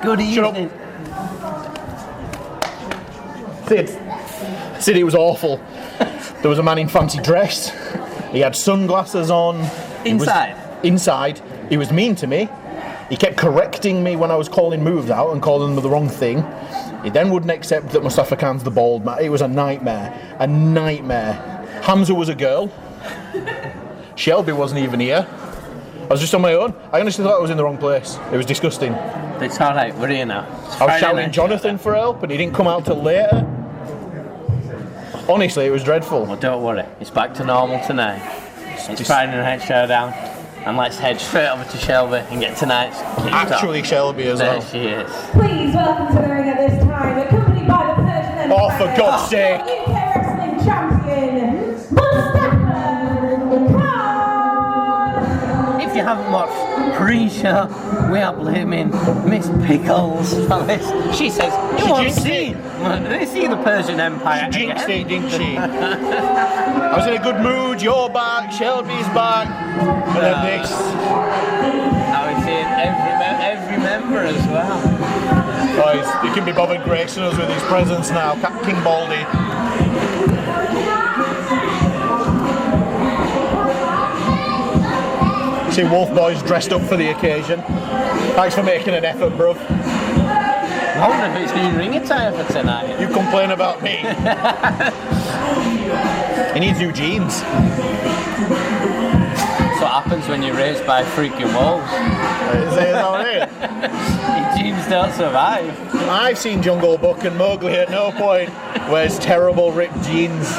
Good evening. Sid, it was awful. There was a man in fancy dress. He had sunglasses on. Inside. He was mean to me. He kept correcting me when I was calling moves out and calling them the wrong thing. He then wouldn't accept that Mustafa Khan's the bald man. It was a nightmare. A nightmare. Hamza was a girl. Shelby wasn't even here. I was just on my own. I honestly thought I was in the wrong place. It was disgusting. It's alright, we're here now. I was shouting Jonathan for help and he didn't come out till later. Honestly, it was dreadful. Well, don't worry. It's back to normal tonight. It's Friday Night Showdown. And let's head straight over to Shelby and get tonight's actually Shelby as well. There she is. Please welcome to the ring at this time, accompanied by the Persian Empire. Oh, for God's sake! UK Wrestling Champion, Mustafa Khan. If you haven't watched pre-show, we are blaming Miss Pickles for this. She says, you won't see the Persian Empire. She jinxed it, didn't she? I was in a good mood, you're back, Shelby's back, and then this. Now we're seeing every member as well. Guys, he can be bothered gracing us with his presence now, King Baldy. See Wolf Boy's dressed up for the occasion. Thanks for making an effort, bruv. I wonder if it's new ring attire for tonight. You complain about me. He needs new jeans. That's what happens when you're raised by freaking wolves. Is that right? Your jeans don't survive. I've seen Jungle Book and Mowgli at no point wears terrible ripped jeans.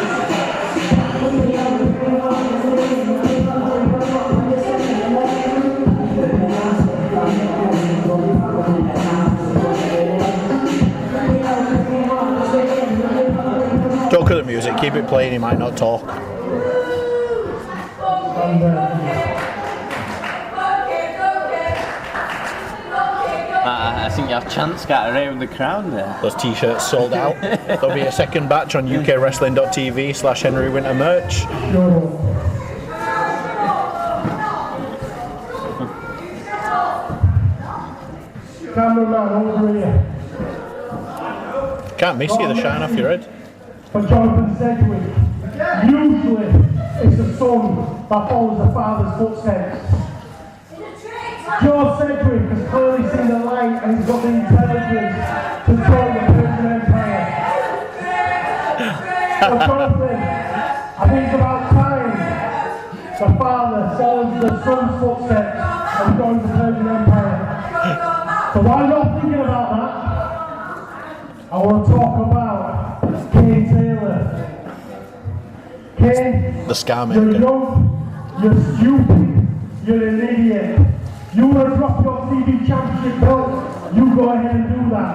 Don't cut the music, keep it playing, he might not talk. I think you have chance got around the crowd there. Those t-shirts sold out. There'll be a second batch on ukwrestling.tv/Henry Winter merch. Cameraman over here. Can't miss you, the shine off your head. For Jonathan Sedgwick, usually it's the son that follows the father's footsteps. Joe Sedgwick has clearly seen the light and he's got the intelligence to join the Persian Empire. For Jonathan, I think it's about time the father follows the son's footsteps and joins the Persian Empire. So while you're thinking about that, I want to talk about Kane Taylor. Kane, The Scar you're Maker. young, you're stupid, you're an idiot. You want to drop your TV championship belt, you go ahead and do that.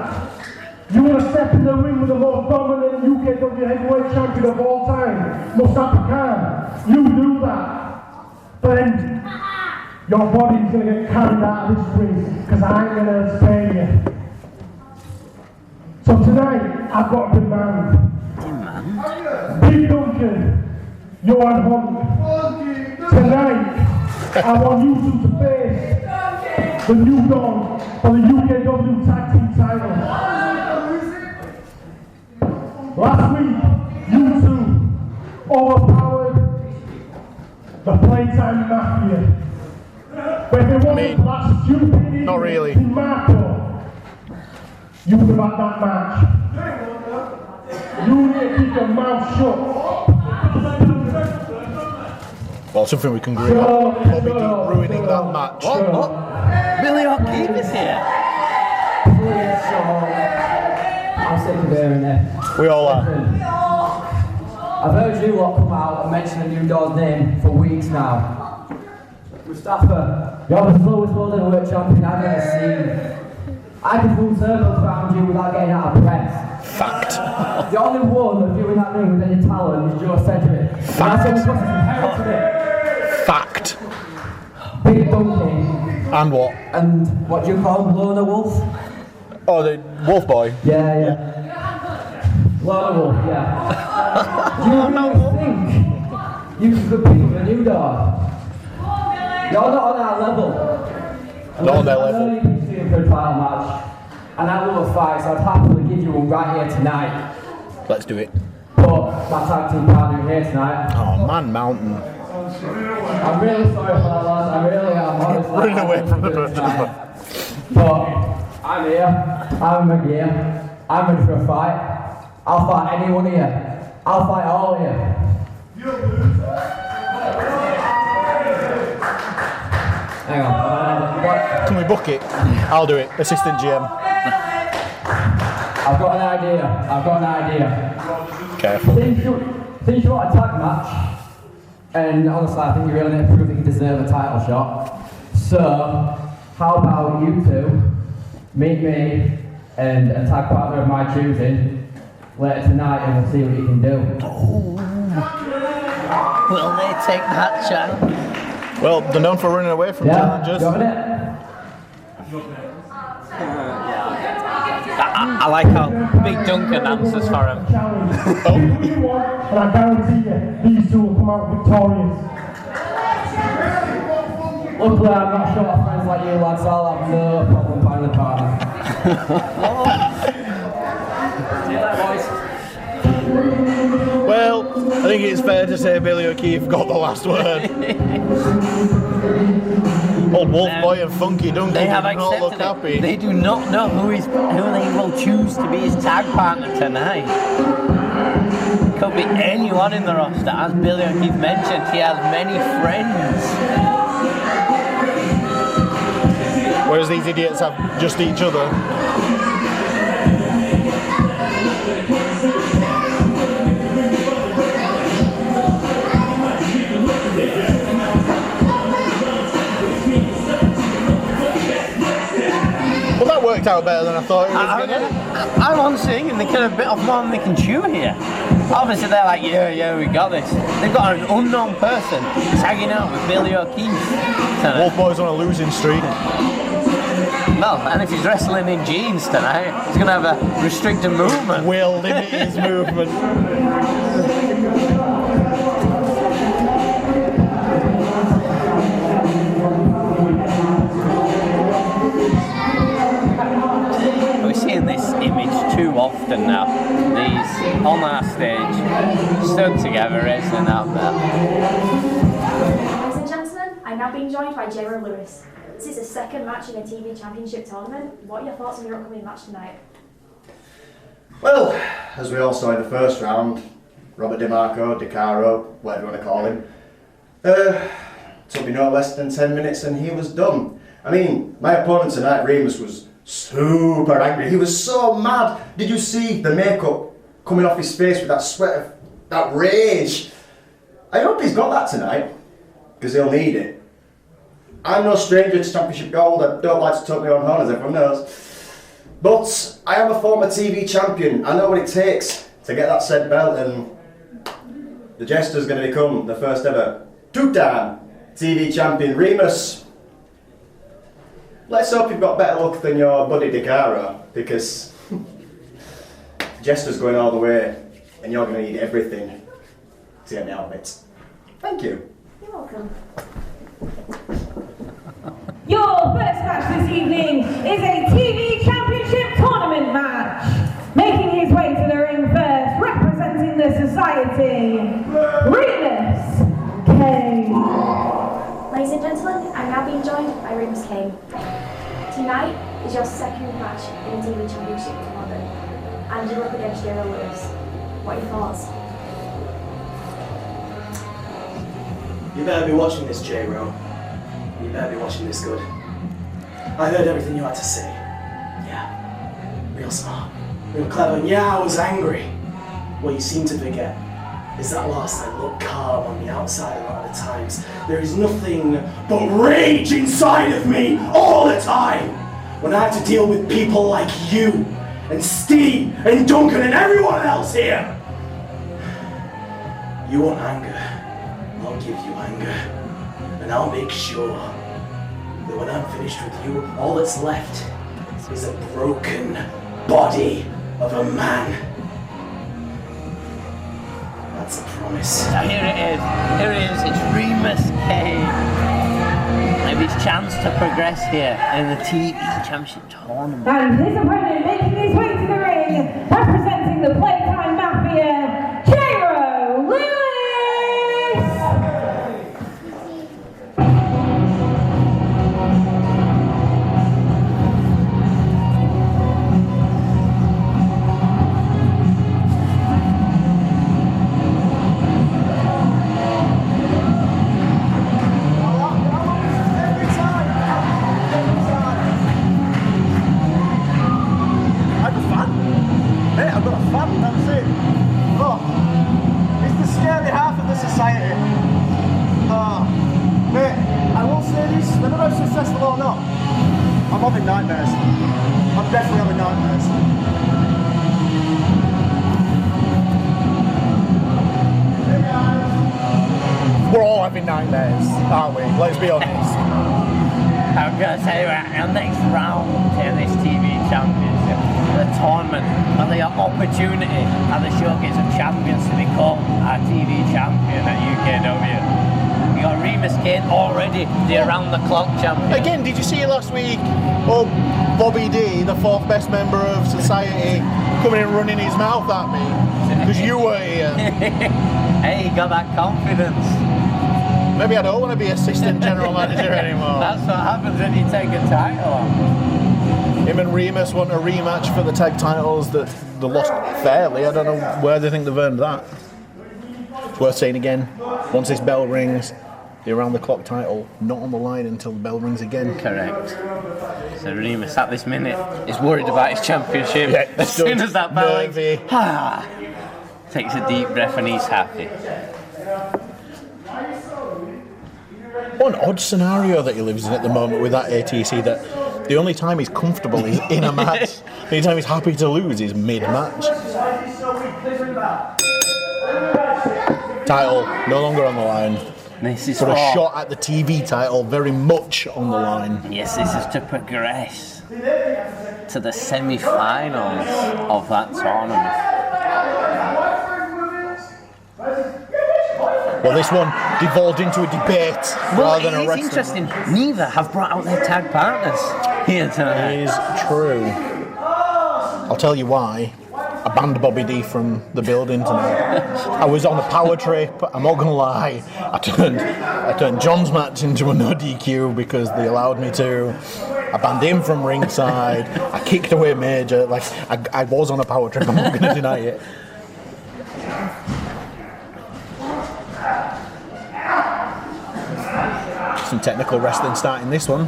You want to step in the ring with the most dominant UKW heavyweight champion of all time, Mustafa Khan, you do that. But then, your body's going to get carried out of this ring, because I ain't going to spare you. So tonight, I've got a demand. Big Duncan, Johan Hunt. Tonight, I want you two to face the new dawn for the UKW Tag Team title. Last week, you two overpowered the Playtime Mafia. But if it wasn't for that stupid not really. Marco, you would have had that match. You need to keep your mouth shut. Well, something we can agree on. Bobby Deep ruining that match. What? Billy O'Keefe is here. I'm sick of hearing it. We all are. I've heard you lot come out and mention the new dog's name for weeks now. Mustafa, you're the slowest world heavyweight champion I've ever seen. I can full circles around you without getting out of breath. Fact. The only one that's doing that ring with any talent is Joe Sedgwick. And that's only because he's inherited it. Fact. Big Donkey. And what? And what do you call him? Lona Wolf? Oh, the Wolf Boy. Yeah. Lona Wolf, yeah. Do you really think you can compete with a new dog? You're not on our level. Not on their level. I know you can see him for a title match. and I love a fight, so I'd happily give you one right here tonight. Let's do it. But my tag team partner here tonight. Oh, Man Mountain. I'm really sorry for that, lads. I really am. Honestly, Running away from the bird. But I'm here. I'm here. I'm ready for a fight. I'll fight any one of you. I'll fight all of you. Hang on. What? Can we book it? I'll do it. Assistant GM. I've got an idea. Careful. Since you want a tag match, and honestly, I think you really need to prove that you deserve a title shot. So, how about you two meet me and a tag partner of my choosing later tonight, and we'll see what you can do. Will they take that chance? Well, they're known for running away from challenges. You having it? I like how Big Duncan answers for him. Challenge. You want, and I guarantee you, these two will come out victorious. Luckily, I'm not short of friends like you lads, so I'll have no problem finding a partner. See you later, boys. Well, I think it's fair to say Billy O'Keefe got the last word. Old Wolf Boy and Funky Donkey They have do not look accepted happy. it. They do not know who they will choose to be his tag partner tonight. Could be anyone in the roster. As Billy O'Keefe mentioned, he has many friends. Whereas these idiots have just each other. Well, that worked out better than I thought it was going to. I'm honestly thinking they could have bit off more than they can chew here. Obviously they're like, yeah, we got this. They've got an unknown person tagging out with Billy O'Keefe tonight. Wolf Boy's on a losing streak. Well, and if he's wrestling in jeans tonight, he's going to have a restricted movement. Will limit his movement. We're seeing this image too often now. These on our stage, stood together, wrestling out there. Ladies and gentlemen, I'm now being joined by J-Ro Lewis. This is the second match in a TV Championship tournament. What are your thoughts on your upcoming match tonight? Well, as we all saw in the first round, Robert DeCaro, whatever you want to call him, took me no less than 10 minutes and he was done. I mean, my opponent tonight, Remus, was super angry. He was so mad. Did you see the makeup coming off his face with that sweat of that rage? I hope he's got that tonight, because he'll need it. I'm no stranger to championship gold. I don't like to toot my own horn, as everyone knows. But I am a former TV champion. I know what it takes to get that said belt, and the Jester's going to become the first ever two-time TV champion. Remus, let's hope you've got better luck than your buddy DeCaro, because Jester's going all the way, and you're going to need everything to get me out of it. Thank you. You're welcome. Your first match this evening is a TV Championship tournament match. Making his way to the ring first, representing the society, Remus Kane. Ladies and gentlemen, I'm now being joined by Remus Kane. Tonight is your second match in a TV Championship tournament, and you're up against J-Ro Lewis. What are your thoughts? You better be watching this, J-Ro. You better be watching this good. I heard everything you had to say. Yeah, real smart, real clever, and yeah, I was angry. What you seem to forget is that whilst I look calm on the outside a lot of the times, there is nothing but rage inside of me all the time. When I have to deal with people like you, and Steve, and Duncan, and everyone else here. You want anger? I'll give you anger, and I'll make sure that when I'm finished with you, all that's left is a broken body of a man. That's a promise. Here it is. It's Remus Kane. Maybe his chance to progress here in the TV Championship tournament. And his opponent making his way to the ring, representing the Playtime Mafia, J-Ro Lewis! I'm having nightmares. I'm definitely having nightmares. We're all having nightmares, aren't we? Let's be honest. I'm going to say right, our next round in this TV Championship, the tournament, and the opportunity at the Showcase of Champions to become our TV champion at UKW. We got Remus Kane already, the around-the-clock champion. Again, did you see last week? Oh, Bobby D, the fourth best member of society, coming in running his mouth at me because you were here. Hey, he got that confidence. Maybe I don't want to be assistant general manager anymore. That's what happens when you take a title on. Him and Remus want a rematch for the tag titles that they lost fairly. I don't know where they think they've earned that. It's worth saying again, once this bell rings, the around-the-clock title not on the line until the bell rings again. Correct. So Remus at this minute is worried about his championship. Yeah, as soon as that bell rings, nervy. Takes a deep breath and he's happy. What an odd scenario that he lives in at the moment with that ATC, that the only time he's comfortable is in a match. The only time he's happy to lose is mid-match. Title no longer on the line. This is for a shot at the TV title, very much on the line. Yes, this is to progress to the semi-finals of that tournament. Well, this one devolved into a debate rather than a wrestling. It's interesting. Neither have brought out their tag partners here tonight. It is true. I'll tell you why. I banned Bobby D from the building tonight. I was on a power trip. I'm not gonna lie. I turned John's match into a no DQ because they allowed me to. I banned him from ringside. I kicked away Major. Like I was on a power trip. I'm not gonna deny it. Some technical wrestling starting this one.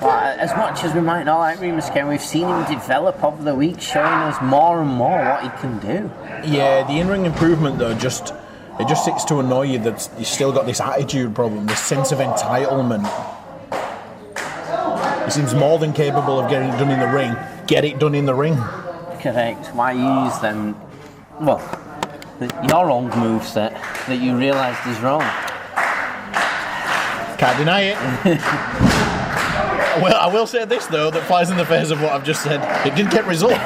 Well, as much as we might not like Remus Kane, we've seen him develop over the week, showing us more and more what he can do. Yeah, the in-ring improvement though, it just sits to annoy you that you still got this attitude problem, this sense of entitlement. He seems more than capable of getting it done in the ring. Get it done in the ring. Correct. Why use them? Well, your own moveset that you realised is wrong. Can't deny it. Well, I will say this though, that flies in the face of what I've just said. It did get results.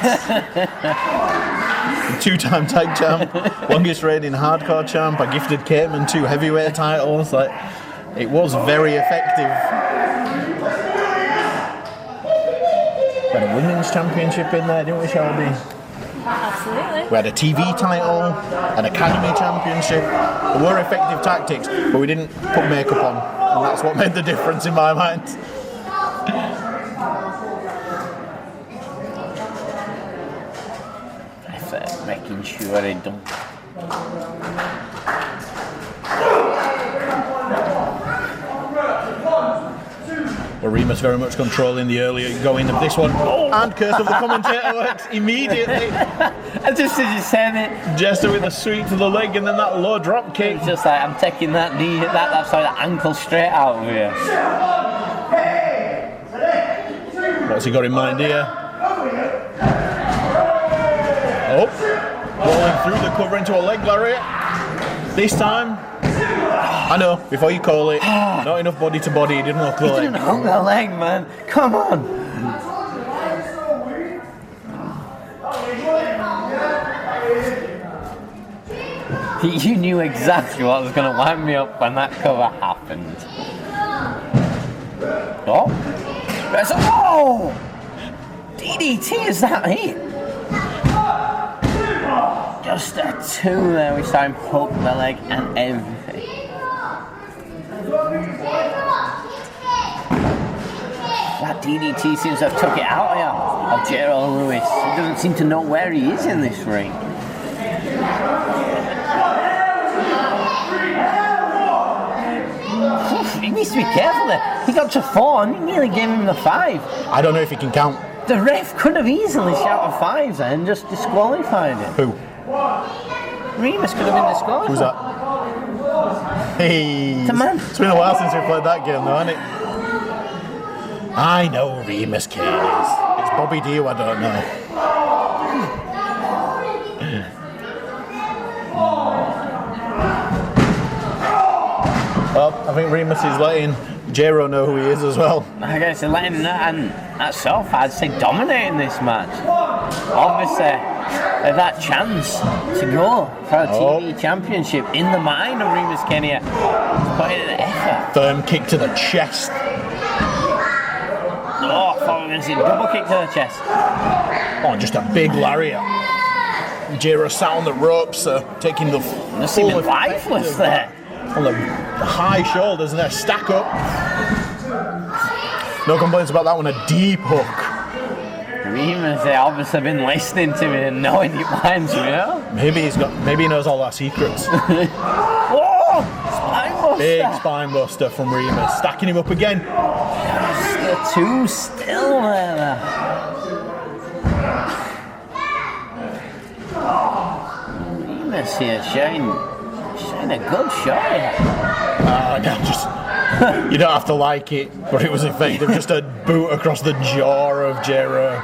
Two-time tag champ, longest reigning hardcore champ. I gifted Cateman 2 heavyweight titles. Like, it was very effective. We had a women's championship in there, didn't we, Shelby? Absolutely. We had a TV title, an academy championship. There were effective tactics, but we didn't put makeup on, and that's what made the difference in my mind. Effort, making sure they don't. Well, Remus very much controlling the earlier going of this one. And Curse of the Commentator works immediately. And just as you said it, Jester with a sweep to the leg and then that low drop kick. it's just like I'm taking that knee, that ankle straight out of here. What's he got in mind here? Oh, rolling through the cover into a leg lariat. This time, I know, before you call it, not enough body to body, he didn't hook the leg. He didn't hook the leg, man. Come on. You knew exactly what was going to wind me up when that cover happened. Oh! There's a... Oh! DDT, is that it? Just a 2 there. We saw him hook the leg and everything. That DDT seems to have took it out here of Gerald Lewis. He doesn't seem to know where he is in this ring. He needs to be careful there. He got to 4 and he nearly gave him the 5. I don't know if he can count. The ref could have easily shouted 5s there and just disqualified him. Who? Remus could have been disqualified. Who's that? Hey. It's a man. It's been a while since we played that game though, hasn't it? I know Remus Kane is. It's Bobby D who I don't know. Well, I think Remus is letting J-Ro know who he is as well. I guess they're letting him know, and that's so far, I'd say dominating this match. Obviously, they have that chance to go for a TV championship in the mind of Remus Kane here. He's putting in an effort. Firm kick to the chest. Oh, I thought we were going to see a double kick to the chest. Oh, just a big lariat. J-Ro sat on the ropes, taking the full effect lifeless there. On the high shoulders and they're stack up. No complaints about that one, a deep hook. Remus, they obviously been listening to me and knowing he minds me, you know? Maybe he knows all our secrets. Oh! Spinebuster! Big spine buster from Remus. Stacking him up again. Just the 2 still there. Remus here showing a good shot here. You don't have to like it, but it was effective. Just a boot across the jaw of J-Ro.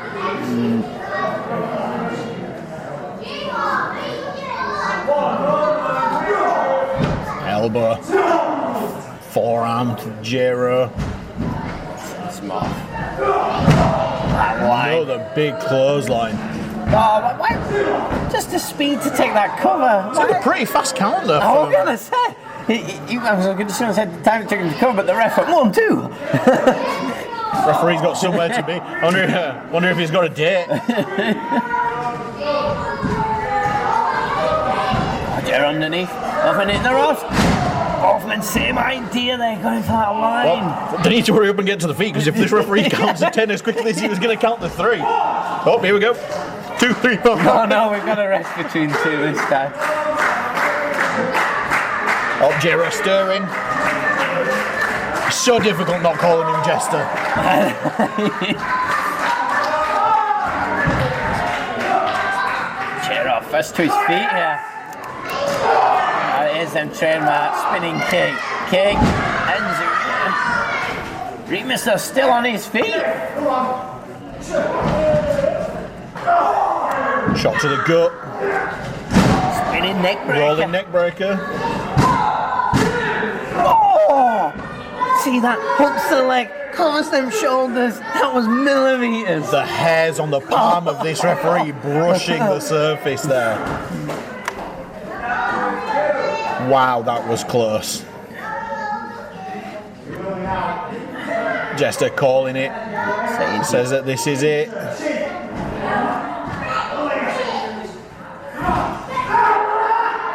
Elbow. Forearm to J-Ro. Smart. Another big clothesline. Oh, why? Just the speed to take that cover. It's like a pretty fast count there. I was going to say. I was going to say the time it took him to cover, but the ref went 1, 2. Referee's got somewhere to be. I wonder if he's got a date. Roger underneath. Nothing in the ropes. Both men, same idea. They're going for that line. Well, they need to hurry up and get to the feet because if this referee counts to 10 as quickly as he was going to count to 3. Oh, here we go. 2, 3, 4. Oh no, we've got a rest between 2 this time. Oh, J-Ro stirring. It's so difficult not calling him Jester. J-Ro first to his feet here. Here's them trademark spinning kick. Kick. Ends it. Remus though still on his feet. Shot to the gut. Spinning neck breaker. Rolling neck breaker. Oh! See that? Hooks the leg, covers them shoulders. That was millimeters. The hairs on the palm of this referee brushing the surface there. Wow, that was close. Jester calling it. Says that this is it.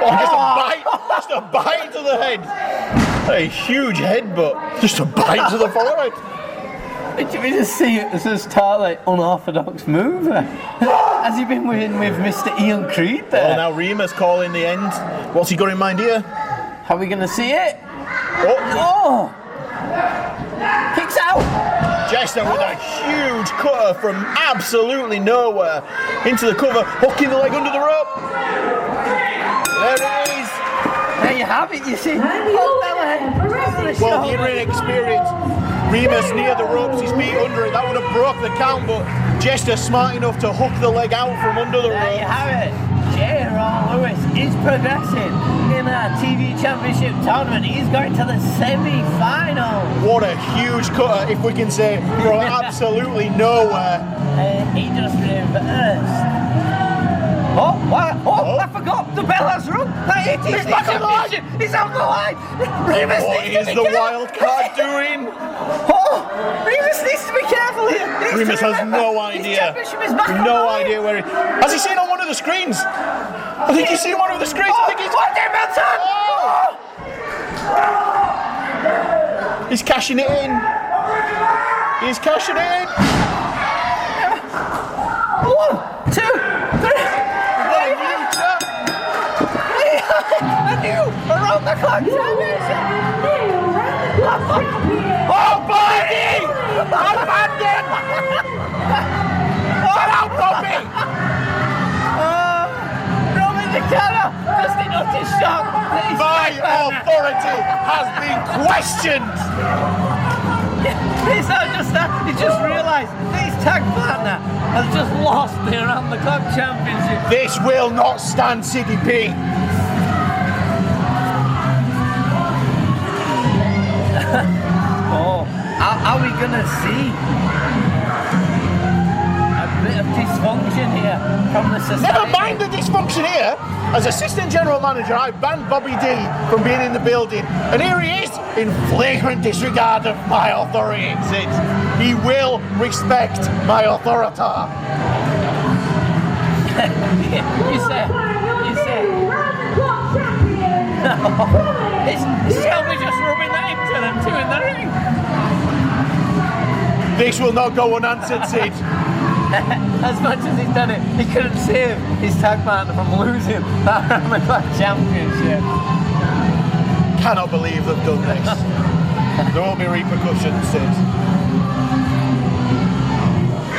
Oh, just a bite to the head. A huge headbutt. Just a bite to the forehead. Did we just see it as a like unorthodox move? Has he been winning with Mr. Ian Creed there? Well, now Remus calling the end. What's he got in mind here? How are we going to see it? Oh! Kicks out! Jester with a huge cutter from absolutely nowhere into the cover, hooking the leg under the rope. There it is. There you have it, you see. Well, the inexperience. Remus near the ropes, his feet under it. That would have broke the count, but Jester smart enough to hook the leg out from under the rope. There you have it. J-Ro Lewis is progressing in our TV Championship tournament. He's going to the semi-final. What a huge cutter, if we can say, from absolutely nowhere. He just reversed. Oh, what? Oh, I forgot. The bell has rung. He's back on the line. He's on the line. Remus What is the wild card doing? Oh, Remus needs to be careful here. Remus has no idea. No idea where he... Has he seen on one of the screens? I think he's seen one of the screens. I think he's... He's cashing it in. He's cashing it in. 1, 2, 3. A new around the clock championship. Oh, Bobby! Abandon! Get out, Bobby! Robin DeCaro just enough to shock. My authority has been questioned! It's not just that, he just realised that his tag partner has just lost the around the clock championship. This will not stand, CDP. Oh, are we gonna see a bit of dysfunction here from the society? Never mind the dysfunction here. As assistant general manager, I banned Bobby D from being in the building, and here he is in flagrant disregard of my authority. He will respect my authority. you say. Is Shelby just rubbing that into them two in the ring? This will not go unanswered, Sid. As much as he's done it, he couldn't save his tag partner from losing that around the clock championship. Cannot believe they've done this. There will be repercussions, Sid.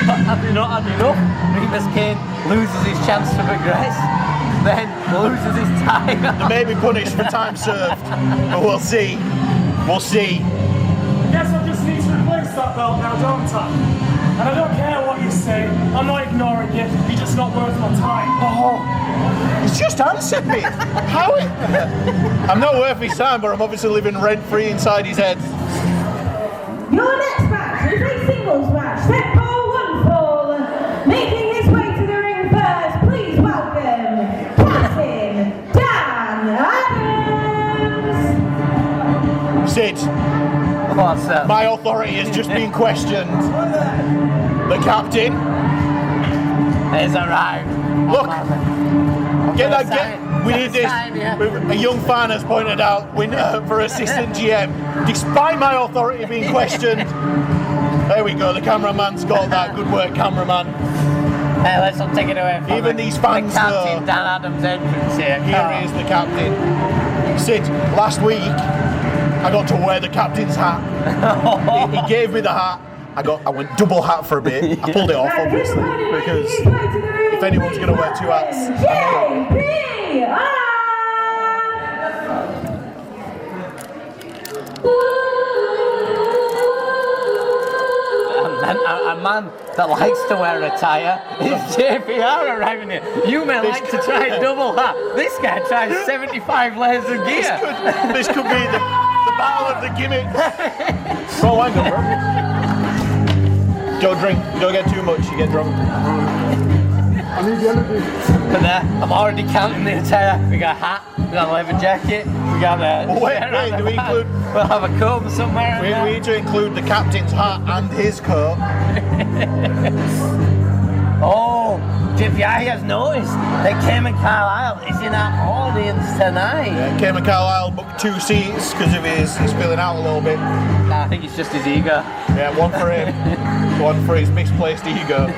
But have they not had enough? Remus Kane loses his chance to progress, then loses his time. They may be punished for time served, but we'll see. We'll see. I guess I just need to replace that belt now, don't I? And I don't care what you say. I'm not ignoring you. You're just not worth my time. Oh, he's just answered me. How it? I'm not worth his time, but I'm obviously living rent-free inside his head. Your next match is a singles match set for one fall. Making his way to the ring first, please welcome Captain Dan Adams. Sid, What's up? my authority has just been questioned. The captain. It's arrived. Look, we need this. A young fan has pointed out for assistant GM. Despite my authority being questioned, there we go. The cameraman's got that. Good work, cameraman. Hey, let's not take it away from Even these fans the Captain know. Dan Adams entrance here. Here is the captain. Sid, last week I got to wear the captain's hat. He gave me the hat. I went double hat for a bit. I pulled it off, obviously, because if anyone's going to wear two hats, a man that likes to wear a attire is JPR arriving here. You may like to try double hat. This guy tries 75 layers of gear. This could be the battle of the gimmicks. Go on, go, bro. Don't drink. Don't get too much. You get drunk. I need the energy. But there, I'm already counting the attire. We got a hat, we got a leather jacket, we got a... Wait, do we include... We'll have a comb somewhere. We need to include the captain's hat and his coat. Oh, JPI has noticed that Cayman Carlisle is in our audience tonight. Yeah, Cayman Carlisle booked 2 seats because of he's feeling out a little bit. Nah, I think it's just his ego. Yeah, one for him, one for his misplaced ego.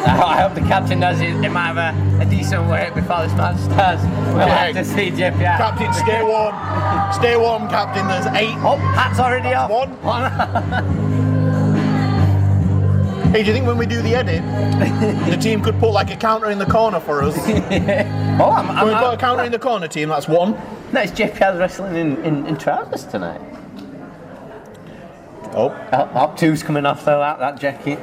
I hope the captain does it. It might have a decent wait before this match starts. We'll have to see JPI. Captain, stay warm. Stay warm, Captain. There's 8. Oh, hat's already off. 1. Hey, do you think when we do the edit, the team could put like a counter in the corner for us? Oh, When we put a counter in the corner, team, that's 1. No, it's JPI's wrestling in trousers tonight. Oh, 2's coming off though, that jacket.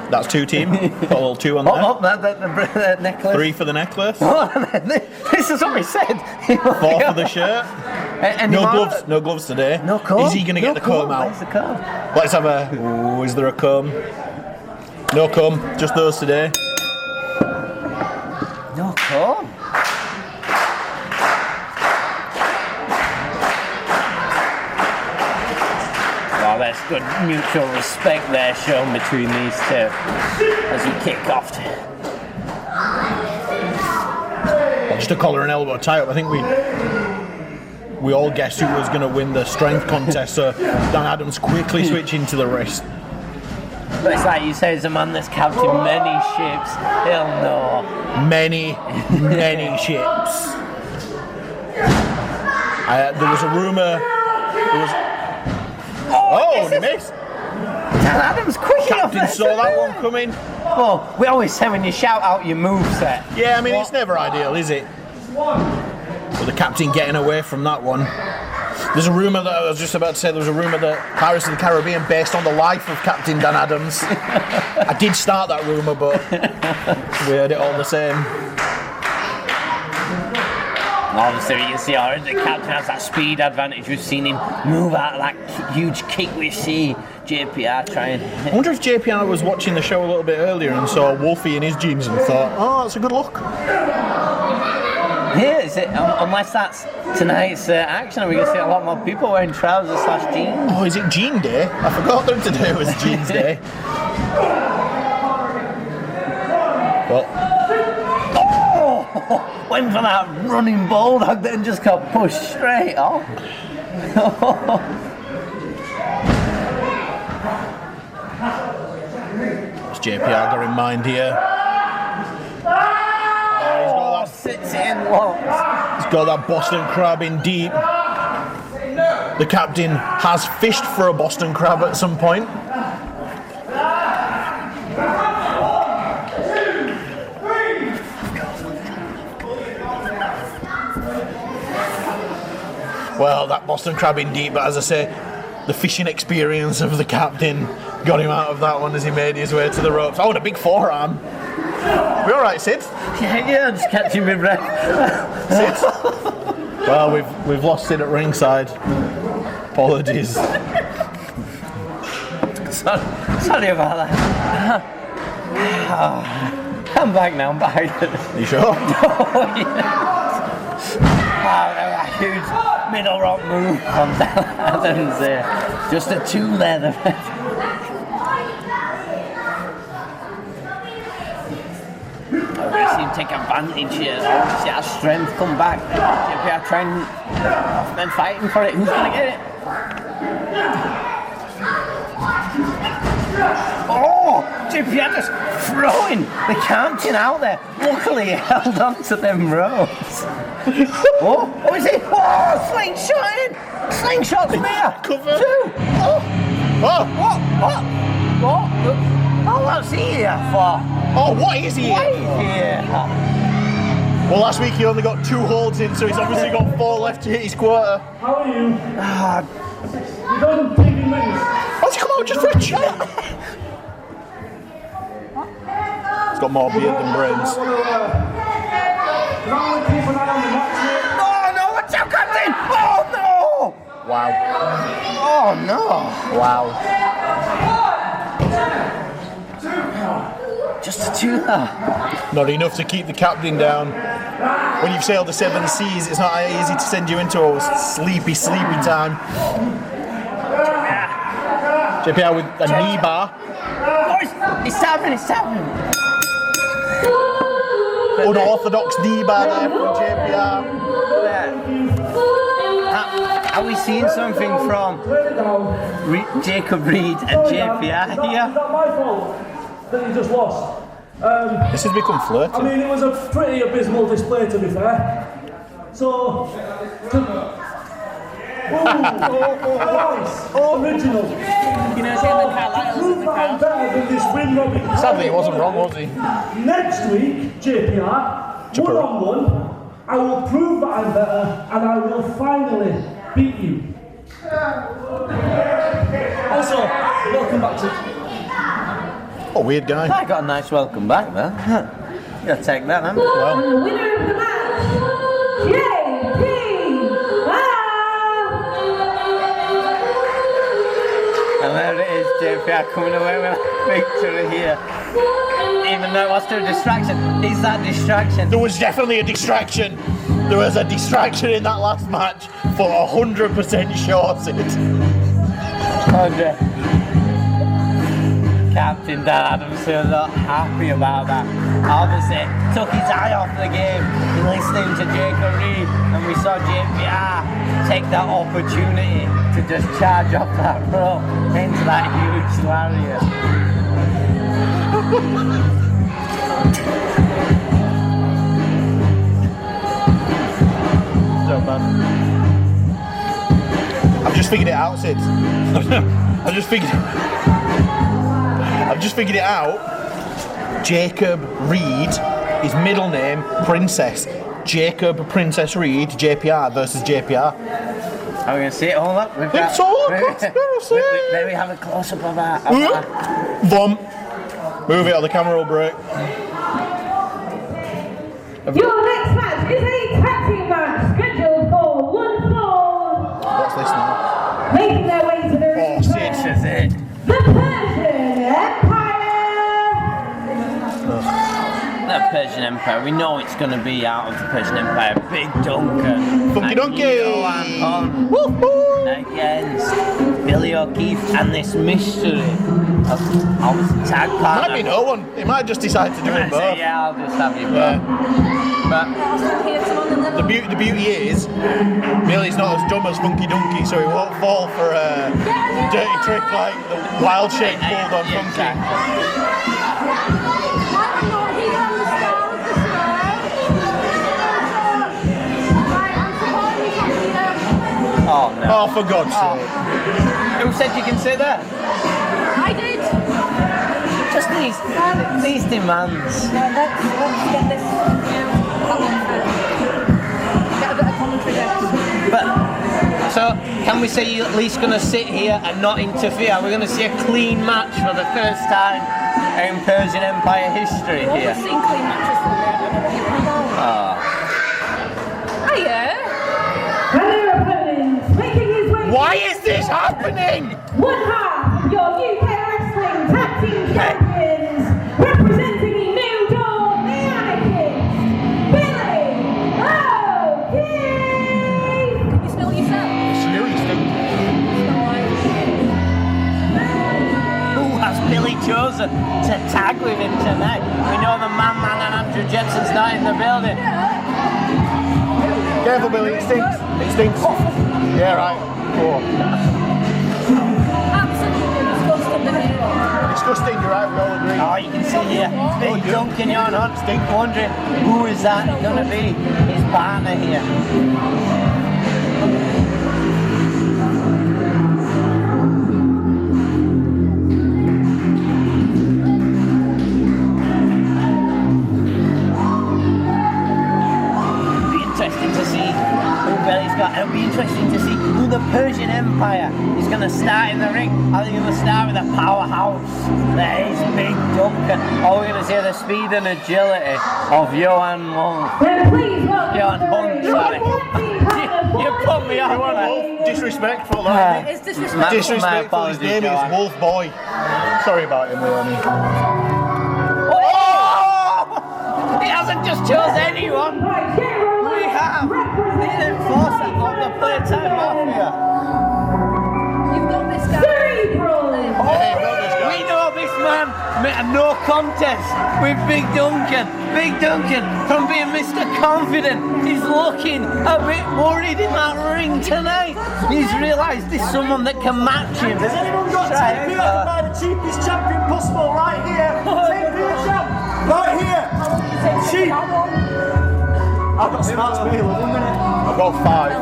that's 2, team. Got a little 2 on there. The necklace. 3 for the necklace. This is what we said. 4 for the shirt. No gloves today. No comb. Is he going to get the comb out? Where's the comb? Let's have a... Ooh, is there a comb? No comb, just those today. No comb. there's good mutual respect there shown between these two as we kick off. Just a collar and elbow tie-up. I think we all guessed who was going to win the strength contest, so Dan Adams quickly switching to the wrist. But it's like you say, as a man that's captained many ships, he'll know. Many ships. There was a rumour. Oh, he missed. Dan Adams quick enough. Captain saw that one coming. Well, we always say when you shout out your moveset. Yeah, I mean, it's never ideal, is it? But the captain getting away from that one. There's a rumour that, I was just about to say, there was a rumour that Pirates of the Caribbean based on the life of Captain Dan Adams. I did start that rumour, but we heard it all the same. Obviously, you can see already the captain has that speed advantage. We've seen him move out of that huge kick we see JPR trying. I wonder if JPR was watching the show a little bit earlier and saw Wolfie in his jeans and thought, oh, that's a good look. Yeah, is it? Unless that's tonight's action, are we going to see a lot more people wearing trousers / jeans? Oh, is it Jean Day? I forgot that today was Jeans Day. Well, went for that running bulldog then just got pushed straight off. what's JPR got in mind here? Sits in once. He's got that Boston crab in deep. The captain has fished for a Boston crab at some point. Well, that Boston crab in deep, but as I say, the fishing experience of the captain got him out of that one as he made his way to the ropes. Oh, and a big forearm. We all right, Sid? Yeah, I'm just catching my breath. Sid? Well, we've lost Sid at ringside. Apologies. Sorry about that. I'm back now, I'm back. You sure? A huge middle rock move from Dan Adams there. Just a two leather. We see him take advantage here. See our strength come back. JPR trying, men fighting for it. Who's going to get it? Oh, JPR just throwing the captain out there. Luckily, he held on to them ropes. Oh, is it? Oh, slingshotting! Slingshot spear! Cover. 2! Oh! Oh! What? Oh, what's he here for? Oh, what is he What here? is he here? Well, last week he only got 2 holds in, so he's obviously got 4 left to hit his quarter. How are you? You don't take him with us. Why's he come out just for a chat? He's got more beard than brains. No, watch out, Captain! Oh, no! Wow. Oh, no! Wow. Just a 2 there. Not enough to keep the captain down. When you've sailed the 7 seas, it's not easy to send you into a sleepy time. JPR with a knee bar. Oh, it's happening. Unorthodox knee bar there from JPR. Are we seeing something from Jacob Reed and JPR here? It's not my fault that you just lost. This has become flirty. I mean, it was a pretty abysmal display, to be fair. So, original. You know, seeing the car light Prove that I'm better than this win, Robbie. Sadly, he wasn't wrong, was he? Next week, JPR, one-on-one, I will prove that I'm better, and I will finally beat you. Also, welcome back to... Oh, weird guy. I got a nice welcome back there. You gotta take that, man. Well, The winner of the match, And there it is, JPR coming away with a victory here. Even though it was still a distraction, is that distraction? there was definitely a distraction. There was a distraction in that last match for 100% sure, Sid. Captain Dan Adamson not happy about that. Obviously, took his eye off the game, listening to Jacob Reed, and we saw JPR take that opportunity to just charge off that rope into that huge lariat. I've just figured it out, Sid. I've just figured it out. Jacob Reed, his middle name, Princess. Jacob Princess Reed, JPR versus JPR. Are we going to see it all up? It's all conspiracy. Maybe have a close-up of that. Vom. Move it or the camera will break. Your next match is a tag team match scheduled for 1 fall. What's this now? Making their way to the ring Sid. first, This is it. the Persian Empire. The Persian Empire. We know it's going to be out of the Persian Empire. Big Duncan. Funky Donkey. Against Billy O'Keefe and this mystery of tag partner. Might be no one. He might just decide to do it both. Yeah, I'll just have you both. But The beauty is, Billy's not as dumb as Funky Donkey, so he won't fall for a dirty trick like the wild shake pulled on Funky. oh no. Oh, for God's sake. Who said you can sit there? I did. Just these demands. Let's get this. Get a bit of commentary there. But so can we say you're at least going to sit here and not interfere? We're going to see a clean match for the first time in Persian Empire history Well, here. we've seen clean matches from there. I don't know what you're on about. Hiya. And their opponents making his way. Why is this happening? One half of your UK Wrestling Tag Team Champions, representing the New Dawn, the Anarchist, Billy O'Keefe. Can you smell yourself? Who has Billy chosen to tag with him tonight? We know the Man and Andrew Jensen's not in the building. Careful, Billy, it stinks. It stinks. Yeah, right. Oh. Absolutely disgusting. Disgusting, you're right, we all agree. Oh, you can see here, Big Duncan on hunt, Stink wondering who is that going to be his partner here. It'll be interesting to see who the Persian Empire is going to start in the ring. Are they going to start with a powerhouse that is Big Duncan? Or are we going to see the speed and agility of Johan Wong? Then please welcome Johan Hunt, sorry. You put me on there. Disrespectful, like It's disrespectful. disrespectful. His name is Wolf Boy. Sorry about him, Leonie. Oh! He hasn't just chose anyone. We have the enforcer of the playtime mafia. You've got this guy. Cerebral. We know this man made a no contest with Big Duncan. Big Duncan, from being Mr. Confident, is looking a bit worried in that ring tonight. He's realised there's someone that can match him. Has anyone got tape here to buy the cheapest champion possible? Right here. Tape here, champ. Right here. Cheap. I've got smart speed, 1 minute. I've got 5.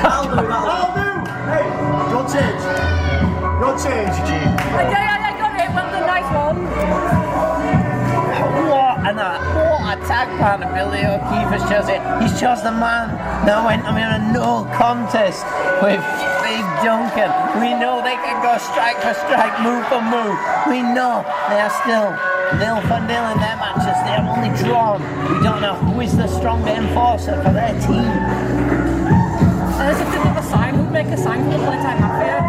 I'll do. Hey, your change. Your change, Eugene. Okay, I got it. Well done, nice one. What a tag partner Billy O'Keefe has chosen. He's chosen the man that went in a no contest with Big Duncan. We know they can go strike for strike, move for move. We know they are still nil for nil in their matches. They have only drawn. We don't know who is the stronger enforcer for their team. As if they've got a sign, who'd make a sign for the playtime mafia?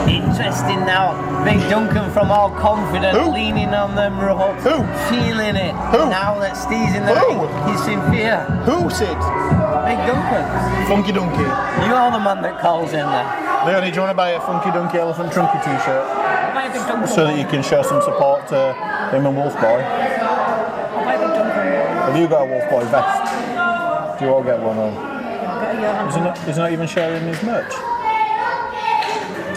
Interesting now. Big Duncan from all confident, leaning on them ropes, feeling it. Now that Steve's in the ring, he's in fear. Who, Sid? Big Duncan. Funky Donkey. You're the man that calls in there. Leonie, do you want to buy a Funky Donkey Elephant Trunky t-shirt? Buy a Big Duncan. So that you can show some support to him and Wolf Boy. Buy a Big Duncan. Have you got a Wolf Boy vest? Do you all get one? Or? He's not even sharing his merch.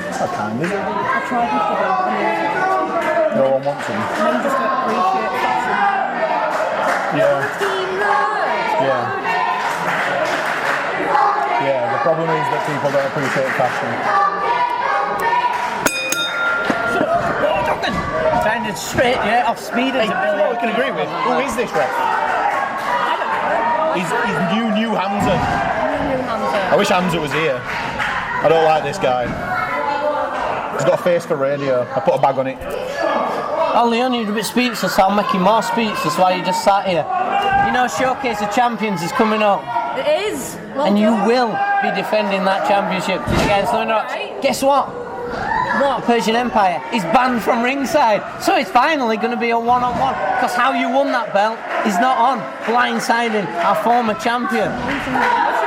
That's not kind, is it? I tried yesterday, No one wants him. and then just don't appreciate fashion. Yeah. Team merch! Yeah. Yeah, the problem is that people don't appreciate fashion. Trying to straight, yeah, off speed as a Billy. What we can agree with. Who is this ref? He's new Hamza. I wish Hamza was here. I don't like this guy. He's got a face for radio. I put a bag on it. Oh, Leon, you're a bit speechless. I'll make you more speechless while you just sat here. You know, Showcase of Champions is coming up. It is! Well And you done. will be defending that championship against Lundrock. Right. Guess what? What? Persian Empire is banned from ringside. So it's finally going to be a one-on-one. Because how you won that belt is not on blindsiding our former champion. If you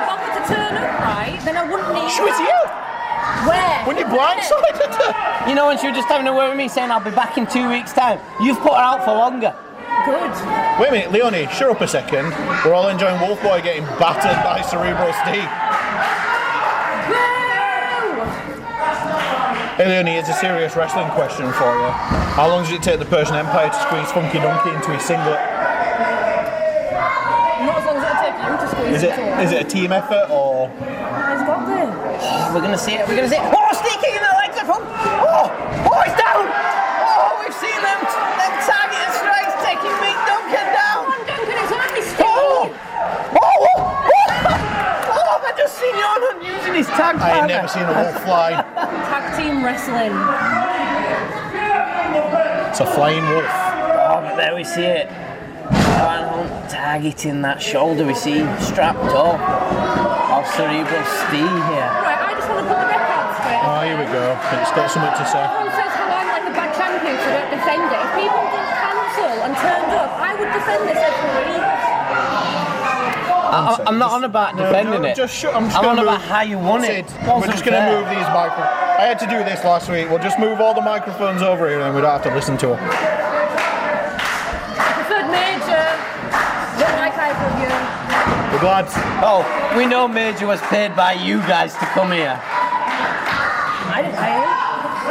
wanted to turn up right, then I wouldn't need Show it to you. Where? When you blindsided her. You know, when she was just having a word with me saying I'll be back in 2 weeks' time, you've put her out for longer. Good. Wait a minute, Leonie, shut up a second. We're all enjoying Wolf Boy getting battered by Cerebral Steve. Hey Leonie, here's a serious wrestling question for you. How long does it take the Persian Empire to squeeze Funky Donkey into his singlet? Not as long as it'll take you to squeeze Is it a team effort or? He's got this. We're going to see it. We're going to see it. Oh, sneaking in the legs of him. Oh, he's down. Oh, we've seen them targeted strikes taking Big Duncan down. Come on, Duncan, it's only Oh, Steve. I've just seen Johan using his tag I ain't partner. never seen a wolf fly. Tag team wrestling. It's a flying wolf. Oh, but there we see it. Johan Hunt targeting that shoulder. We see him strapped up. Of Cerebral Steve here. Right, I just want to put the record straight. Oh, here we go. It's got something to say. Everyone says how I'm like a bad champion so I don't defend it. If people didn't cancel and turned up, I would defend this every week. I'm not on about defending it. Just shut. I'm on gonna about how you won it. We're just going to move these microphones. I had to do this last week. We'll just move all the microphones over here and we don't have to listen to them. Preferred Major. Don't like either of you. We're glad. Oh, we know Major was paid by you guys to come here. I didn't pay him.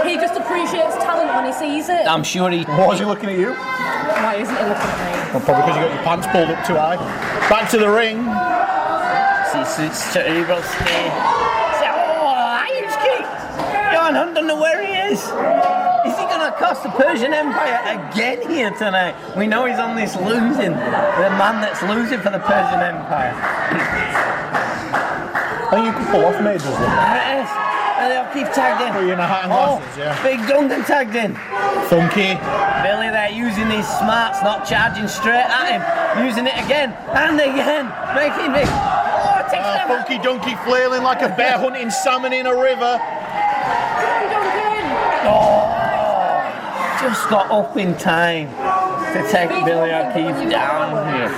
He just appreciates talent when he sees it. I'm sure he. Why is he looking at you? Why isn't he looking at me? Well, probably because you got your pants pulled up too high. Back to the ring. See Cerebral Steve. Oh, Lions kick! Johan Hunt don't know where he is. Is he going to cost the Persian Empire again here tonight? We know he's on this losing. The man that's losing for the Persian Empire. I think you could pull off Major's look. There it is. They'll keep tagged in. Put you in a hat and glasses, yeah. Big Duncan tagged in. Funky. Billy there using his smarts, not charging straight at him. Using it again and again. Making big. Oh, it takes them. Funky Donkey flailing like a bear hunting salmon in a river. Oh, just got up in time to take Billy O'Keefe down here.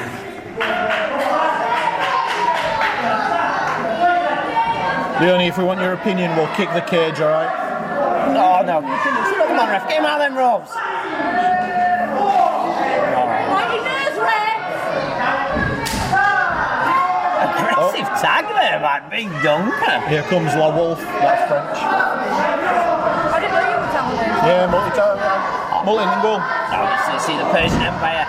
Leonie, if we want your opinion, we'll kick the cage, alright? Oh no. Come on, ref, get him out of them ropes. Aggressive tag there by Big Duncan. Here comes La Wolf, that's French. I didn't know you were talented. Yeah, multilingual. Oh, see the Persian Empire.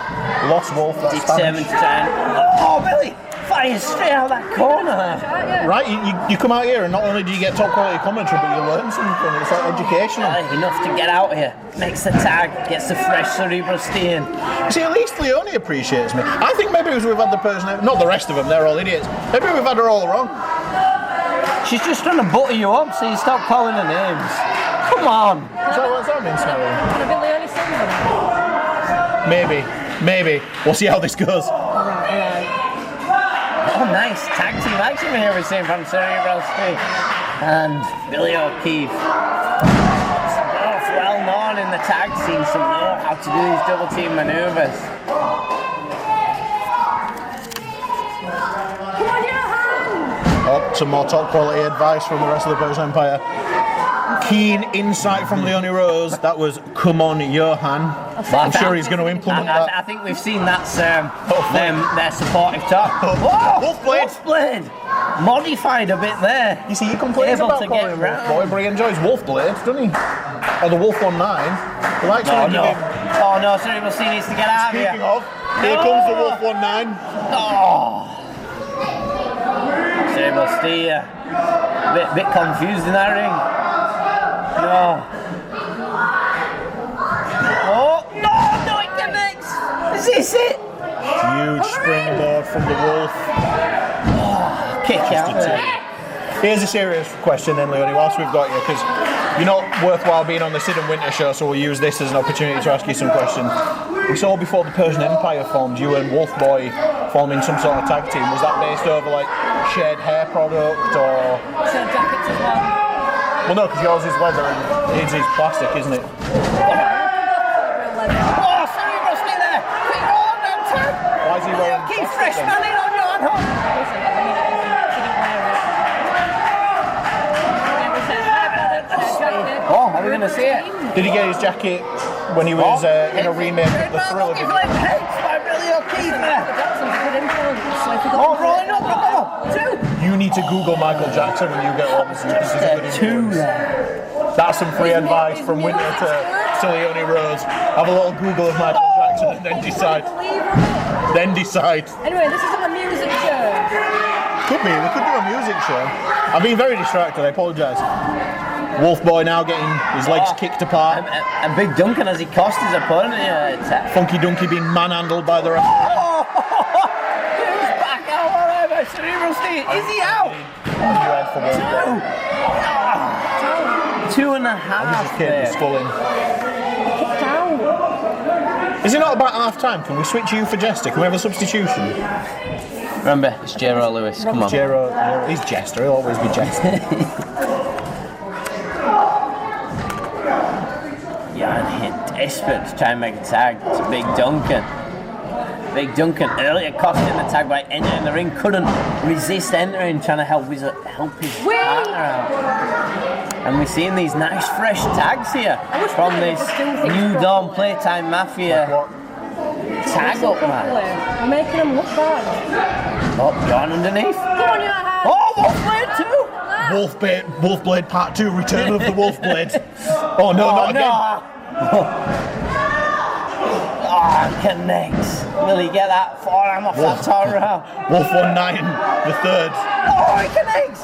Lost Wolf, that's Determined Spanish. to try and... Oh, Billy! Flying straight out that corner there. Right, you come out here and not only do you get top quality commentary, but you learn something. It's like educational. Enough to get out here. Makes the tag, gets the fresh Cerebral Steve. See, at least Leonie appreciates me. I think maybe because we've had the person, not the rest of them, they're all idiots. Maybe we've had her all wrong. She's just trying to butter you up so you stop calling her names. Come on. What's that mean, Smelly? Can I be Leonie Silver? Maybe. We'll see how this goes. Alright. Oh, nice tag team action here we're seeing from Cerebral Steve and Billy O'Keefe. Both well known in the tag scene, so know how to do these double team maneuvers. Come on, Johan! some more top quality advice from the rest of the British Empire. Keen insight from Leonie Rose. That was come on, Johan. I'm sure he's going to implement that. I think we've seen that's their supportive talk. Wolfblade! Modified a bit there. You see, he complains about calling Wolfboy, but he enjoys Wolfblade, doesn't he? Or the Wolf 19. He likes when you give him... Oh no, Cerebral C needs to get out of here. Speaking of, here comes the Wolf 19. Oh! Cerebral C, bit confused in that ring. No. Oh, no, it connects! Is this it? Huge springboard from the Wolf. Kick out there. Here's a serious question then, Leonie, whilst we've got you, because you're not worthwhile being on the Sid and Winter show, so we'll use this as an opportunity to ask you some questions. We saw before the Persian Empire formed, you and Wolfboy forming some sort of tag team. Was that based over like shared hair product or... Shared jackets as well. Well, no, because yours is leather and his is plastic, isn't it? Oh, Cerebral, stay there! Quick, roll on that tag! Why is he wearing Keep plastic fresh then? manning on your hand. Oh, are we going to see it? Did he get his jacket when he was in a remake of the Thriller video? Oh, rolling up, two! You need to Google Michael Jackson when you get home. Two there. That's some free advice from Winter to Leonie Rose. Have a little Google of Michael Jackson and then decide. Anyway, this isn't a music show. Could be, we could do a music show. I've been very distracted, I apologise. Wolfboy now getting his legs kicked apart. And Big Duncan as he cost his opponent. Funky Donkey being manhandled by the ref. Oh, he's back out, whatever. Cerebral Steve, is he out? Two and a half. I'm just kidding, he's falling. Kicked out. Is it not about half time? Can we switch you for Jester? Can we have a substitution? Remember, it's J-Ro Lewis, come on. J-Ro, he's Jester, he'll always be Jester. Yeah, and he's desperate to try and make a tag to Big Duncan. Big Duncan earlier costing the tag by entering the ring, couldn't resist entering, trying to help his partner out. And we're seeing these nice fresh tags here from this New Dawn Playtime Mafia tag up, man. We're making them look bad. Oh, gone underneath. Come on, you have. Oh, Wolfblade 2! Wolfblade Part 2, Return of the Wolfblade. Oh no, not again. Oh, connects. Will he get that forearm off that Toro? Wolf 19, the third. Oh, he connects.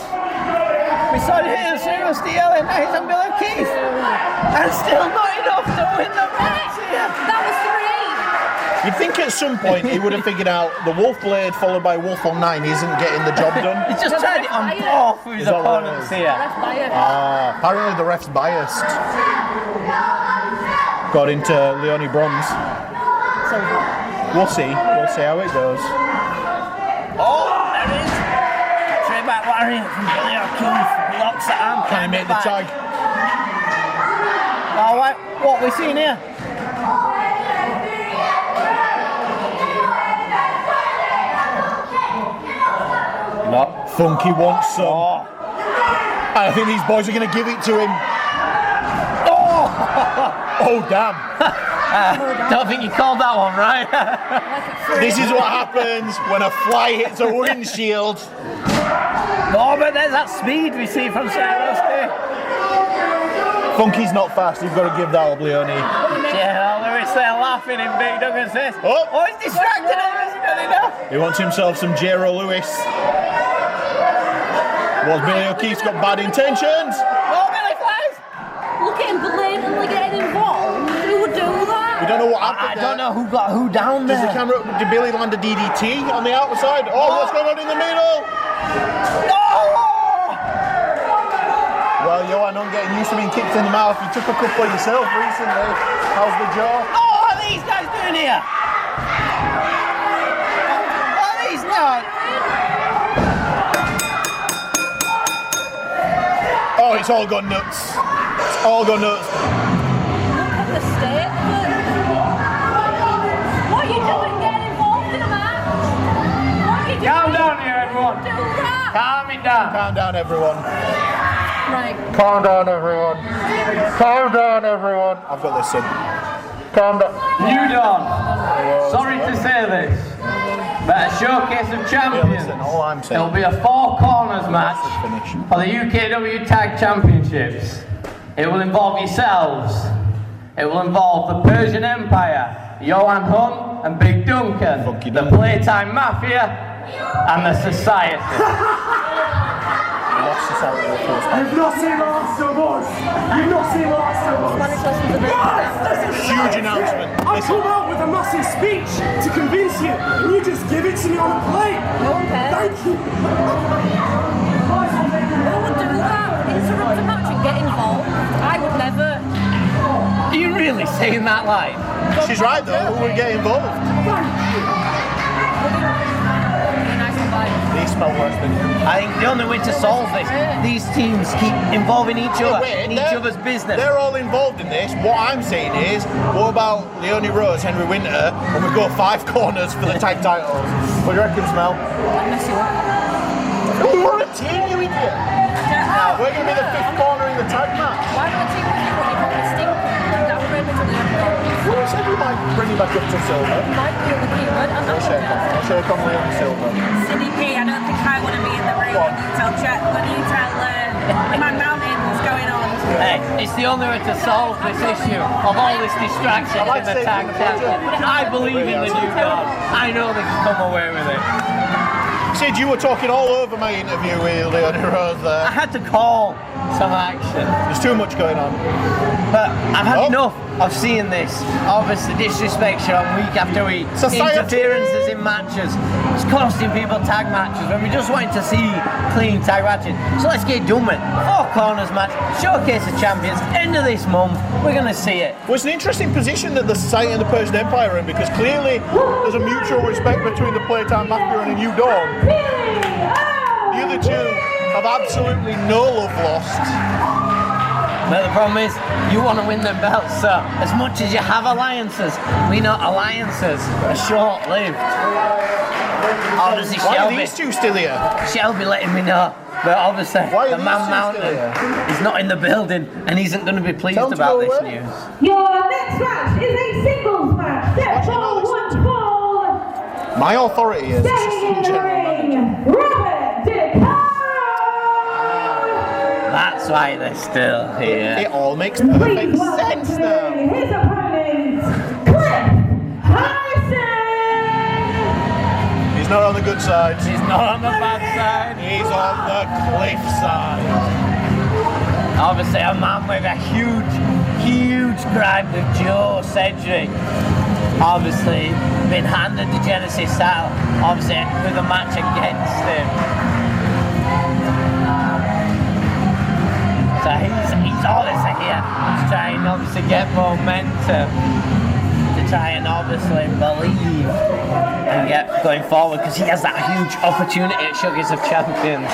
We saw it here, Cerebral Steel and now he's on Bill O'Keefe. And still not enough to win the match here. That was 3. You'd think at some point he would have figured out the Wolfblade followed by Wolf 19 isn't getting the job done. He's just tried it on both of his opponents here. Apparently the ref's biased. Got into Leonie Bronze. We'll see how it goes. Oh, there it is. Straight back Larry from Billy O'Keefe. Locks the arm. Can he make the tag? Oh, what we seeing here? No. Funky wants some. Oh. I think these boys are going to give it to him. Oh, damn. Don't think you called that one, right? This is what happens when a fly hits a windshield. Oh, but there's that speed we see from Cerebral Steel. Funky's not fast, you've got to give that up, Leonie. Yeah, Lewis there laughing in Big Duncan's face. Oh, he's distracted him, has he done enough? He wants himself some J-Ro Lewis. Was Billy O'Keefe's got bad intentions? Oh, Billy flies! Look at him blatantly getting involved. Who would do that? We don't know what happened. I don't know who got who down there. Did Billy land a DDT on the outside? Oh, what's going on in the middle? No! Well, Johan, I'm getting used to being kicked in the mouth. You took a couple yourself recently. How's the jaw? Oh, what are these guys doing here? What are these guys? Oh, it's all gone nuts. It's all gone nuts. Look at the state of it. What are you doing getting involved in a match? What are you doing? Calm down here, everyone. everyone. Calm it down. Calm down, everyone. Right. Calm down, everyone. Calm down, everyone. I've got this, son. Calm down. You Don. Sorry to say this, but a showcase of champions. Listen, all I'm saying. It'll be a 4 corners match for the UKW Tag Championships. It will involve yourselves. It will involve the Persian Empire, Johan Hunt and Big Duncan, the Playtime Mafia, and the Society. You've not seen the last of us! You've not seen the last of us! Huge announcement. I come out with a massive speech to convince you, and you just give it to me on a plate! No one cares. Thank you! Who would do that? Interrupt a match and get involved? I would never. Are you really saying that live? She's right though, who would get involved? They smell worse than you. I think the only way to solve this, these teams keep involving each other in each other's business. They're all involved in this. What I'm saying is, what about Leonie Rose, Henry Winter, and we go 5 corners for the tag titles? What do you reckon, Smell? I'd mess you up. We're a team, you idiot! We're going to be the 5th corner in the tag match. Why would I team with you when you call me stinker and downgrade me to the Well, you said we might bring you back up to silver. You might be on the keyword. I'm not I'll shake on Leonie Silver. CDP, I don't think I want to be in the room when you tell Man Mountain what's going on. Hey, it's the only way to solve this issue of all this distraction in the tag champion. I believe in the new dog. I know they can come away with it. Sid, you were talking all over my interview with Leonie Rose there. I had to call some action. There's too much going on. But I've had enough of seeing this. Obviously disrespect on week after week. Interferences in matches. It's costing people tag matches when we just wanted to see clean tag matches. So let's get done with it. 4 corners match, showcase of champions, end of this month, we're going to see it. Well, it's an interesting position that the Society and the Persian Empire are in, because clearly there's a mutual respect between the Playtime Mafia and a New Dawn. The other two have absolutely no love lost. But the problem is, you want to win the belts, so as much as you have alliances, we know alliances are short-lived. Obviously, Why Shelby, are these two still here? Shelby letting me know, but obviously the Man Mountain here? is not in the building and he isn't going to be pleased about this news. Your next match is a singles match. Set for 1 fall. My authority is Staying in the ring, Robert DeCaro. That's why they're still here. It all makes perfect Please welcome sense now. his opponent, Cliff Harrison. He's not on the good side. He's not on the bad side. He's on the cliff side. Obviously a man with a huge gripe with Joe Sedgwick. Obviously been handed the Genesis title, obviously with a match against him. So he's obviously here to try and obviously get momentum, to try and obviously believe and get going forward, because he has that huge opportunity at Showcase of Champions.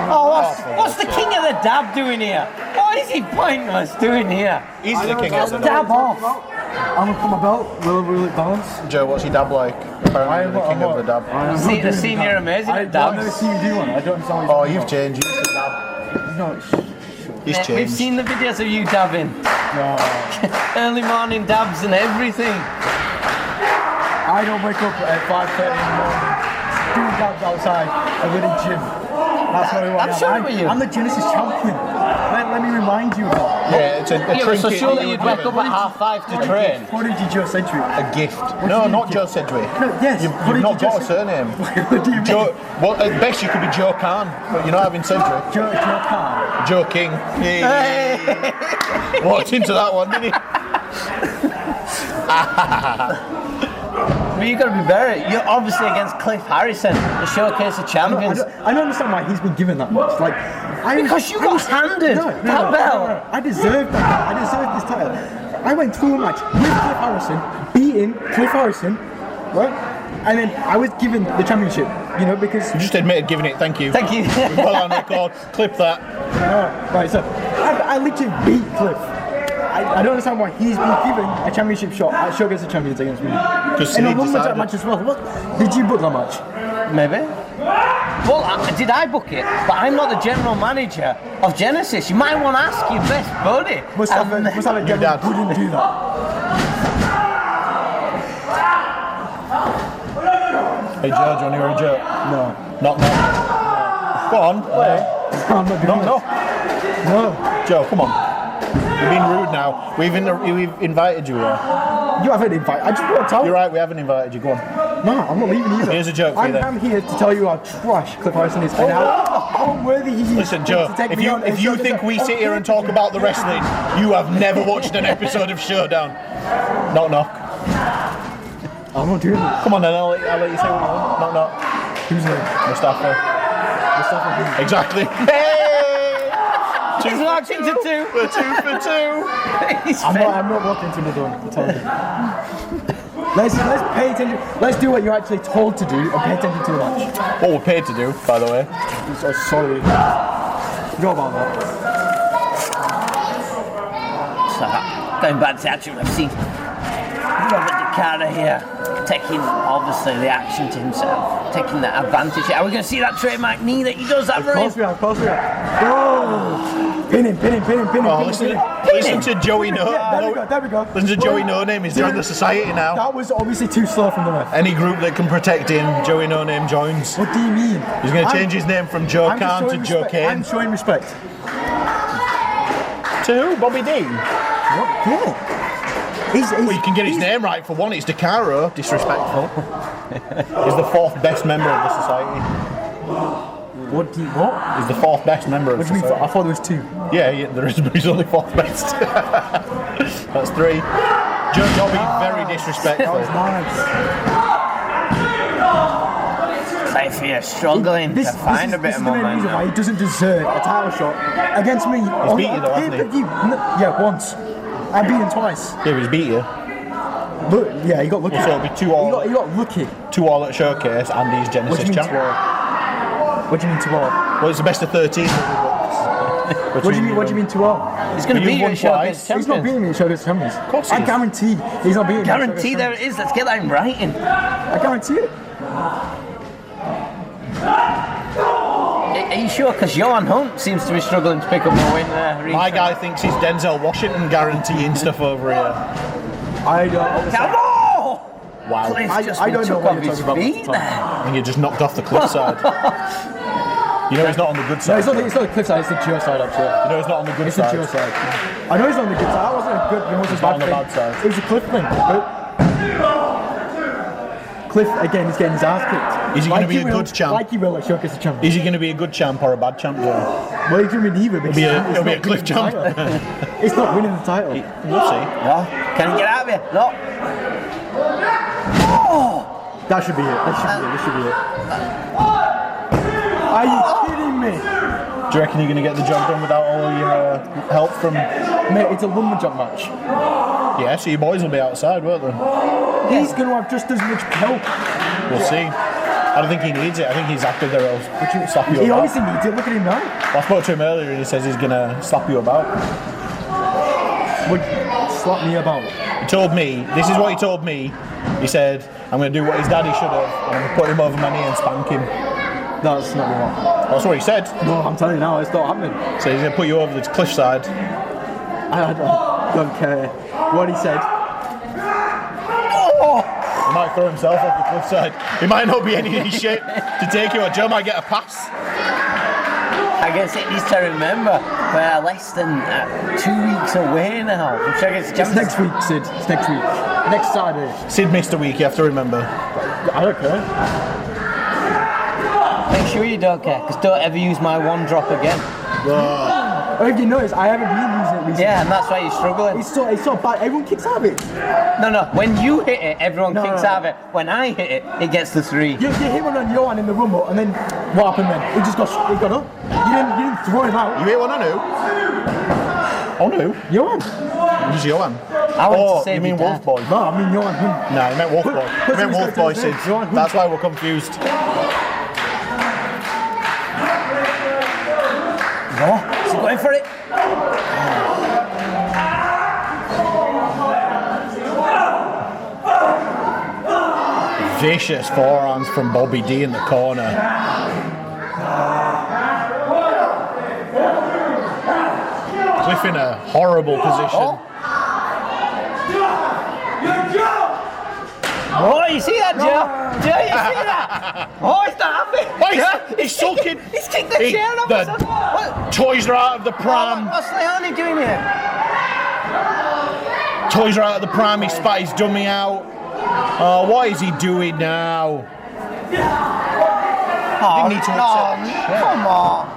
Oh, what's the King of the Dab doing here? What is he pointless doing here? He's the king of the dab dab. off. I'm gonna put my belt, will it balance? Joe, what's your dab like? Apparently the king of the dab. See, the senior amazing at I've never dabs. seen you do one. I don't understand what Oh, you've changed. You used to dab. No, He's We've changed. seen the videos of you dabbing. no. Early morning dabs and everything. I don't wake up at 5:30 in the morning doing dabs outside and we're in the gym. That's not who I am. I'm sure it was you. I'm the Genesis champion. Let me remind you of that. Yeah, it's a Yeah, but so trinket surely that you you'd were wake up given. at 5:30 to train. What did you just say to me? A gift. What No, do you not mean Joe gift? Sedgwick. No, yes. You've What did not you got a just say? surname. What do you mean? Joe, well, at best you could be Joe Khan, but you're not having Sedgwick. Joe Khan. Joe King. Hey. Walked into that one, didn't he? But you've got to be better. You're obviously against Cliff Harrison, the Showcase of Champions. I don't understand why he's been given that much. Like, Because you got handed that belt. I deserved that. I deserved this title. I went through a match with Cliff Harrison, beating Cliff Harrison, right? And then I was given the championship, you know, because... You just admitted giving it, thank you. Thank you. Well on record, clip that. Right, so I literally beat Cliff. I don't understand why he's been given a championship shot at Showcase of Champions against me. Because And he I won that decided. match as well. What? Did you book that match? Maybe. Well, did I book it? But I'm not the general manager of Genesis. You might want to ask your best buddy. Must have a dad who didn't do that. Hey Joe, do you want to hear a joke? No. Not. Go on, play. I'm not doing No. No. Joe, come on. You're being rude now. We've invited you here. You haven't invited. I just want to tell you. You're right, we haven't invited you. Go on. No, I'm not leaving either. Here's a joke for you then. I'm here to tell you how trash Cliff Harrison is and how unworthy he is. Listen, Joe, to take if me on you a show think we sit here and talk about the wrestling, you have never watched an episode of Showdown. Knock. I'm not doing it. Come on then, I'll let you say what you want. Knock. Who's name? Mustafa. Exactly. Hey! He's watching to 2. We're 2 for 2. I'm not walking to the door. I'm telling you. Let's pay attention. Let's do what you're actually told to do and pay attention to the match. What we're paid to do, by the way. So sorry. Forgot about that. So, going back to action, I've seen Robert DeCara here taking, obviously, the action to himself, taking that advantage. Are we going to see that trademark knee that he does that for him? Of course we are. Oh! Pin him. Oh, listen to Joey No. There we go. Listen to Joey No Name. He's joined the society now. That was obviously too slow from the ref. Any group that can protect him, Joey No Name joins. What do you mean? He's going to change his name from Joe Khan to Joe Kane. I'm showing respect. To who? Bobby Dean? What? Yeah. Well, you can get his name right for one. It's DeCaro. Disrespectful. He's the 4th best member of the society. What? He's the 4th best member of the society. I thought there was 2. Yeah, there is, but he's only 4th best. That's 3. Joe being very disrespectful. That was nice. Cliff here struggling to find a bit of momentum. This is the main reason why he doesn't deserve a title shot against me. He's beat you though, hasn't he? Yeah, once. I beat him twice. Yeah, he's beat you. Look, yeah, he got lucky. So it'll be 2-all. He got lucky. 2-all at Showcase, and he's Genesis champ. What do you mean 2-all? Well, it's the best of 13. What do you mean 2-all? He's going to beat you at Showcase Champions. He's not beating me at Showcase Champions. Of course he is. I guarantee he's not beating me. Guarantee there it is. Let's get that in writing. I guarantee it. Are you sure? Because Johan Hunt seems to be struggling to pick up a win there. My guy thinks he's Denzel Washington guaranteeing stuff over here. I don't. Come on! Wow. I don't know what you're talking about. I think he just knocked off the cliff side. You know he's not on the good side. No, it's not the cliff side, it's the Joe side actually. You know he's not on the good side. It's the Joe side. I know he's not on the good side. That wasn't a good, it wasn't on the bad side. It was a Cliff thing. Cliff, again, he's getting his ass kicked. Is he going to be a good champ? Like he will at Showcase Champions. Is he going to be a good champ or a bad champ? Well, he can be neither. He'll be a Cliff champ. It's not winning the title. We'll see. No. Can he get out of here? No. Oh! That should be it. Are you kidding me? Do you reckon you're going to get the job done without all your help from... Mate, it's a lumberjack match. Yeah, so your boys will be outside, won't they? He's going to have just as much help. We'll see. I don't think he needs it. I think he's active there. Slap you He about. obviously needs it. Look at him now. Well, I spoke to him earlier and he says he's going to slap you about. Would slap me about? He told me, this is what he told me. He said, I'm going to do what his daddy should have. And I'm going to put him over my knee and spank him. That's not what. That's what he said. No, I'm telling you now, it's not happening. So he's going to put you over the cliffside. I don't care what he said. Oh! He might throw himself off the cliffside. He might not be any shape to take you, or Joe might get a pass. I guess it needs to remember we're less than 2 weeks away now. It's next week, Sid. It's next week. Next Saturday. Sid missed a week, you have to remember. I don't care. Make sure you don't care, because don't ever use my one drop again. Oh, if you notice, I haven't been using it recently. Yeah, and that's why you're struggling. It's so bad. Everyone kicks out of it. No. When you hit it, everyone kicks out of it. When I hit it, it gets the 3. You hit one on Johan in the rumble, and then what happened then? He got up. You didn't throw him out. You hit one on who? On who? Johan. Who's Johan? You mean Wolf Boy? No, I mean Johan. No, he meant Wolf Boy. He meant Wolf Boy, Sid. That's why we're confused. No, is he going for it? Vicious forearms from Bobby D in the corner. Cliff in a horrible position. Oh, you see that, Joe? Joe, you see that? Oh, he's not happy. He's sulking. He's kicked the chair off. The toys are out of the pram. What's Leone doing here? Toys are out of the pram. He spat his dummy out. Oh, what is he doing now? Oh, Didn't need to upset. come on.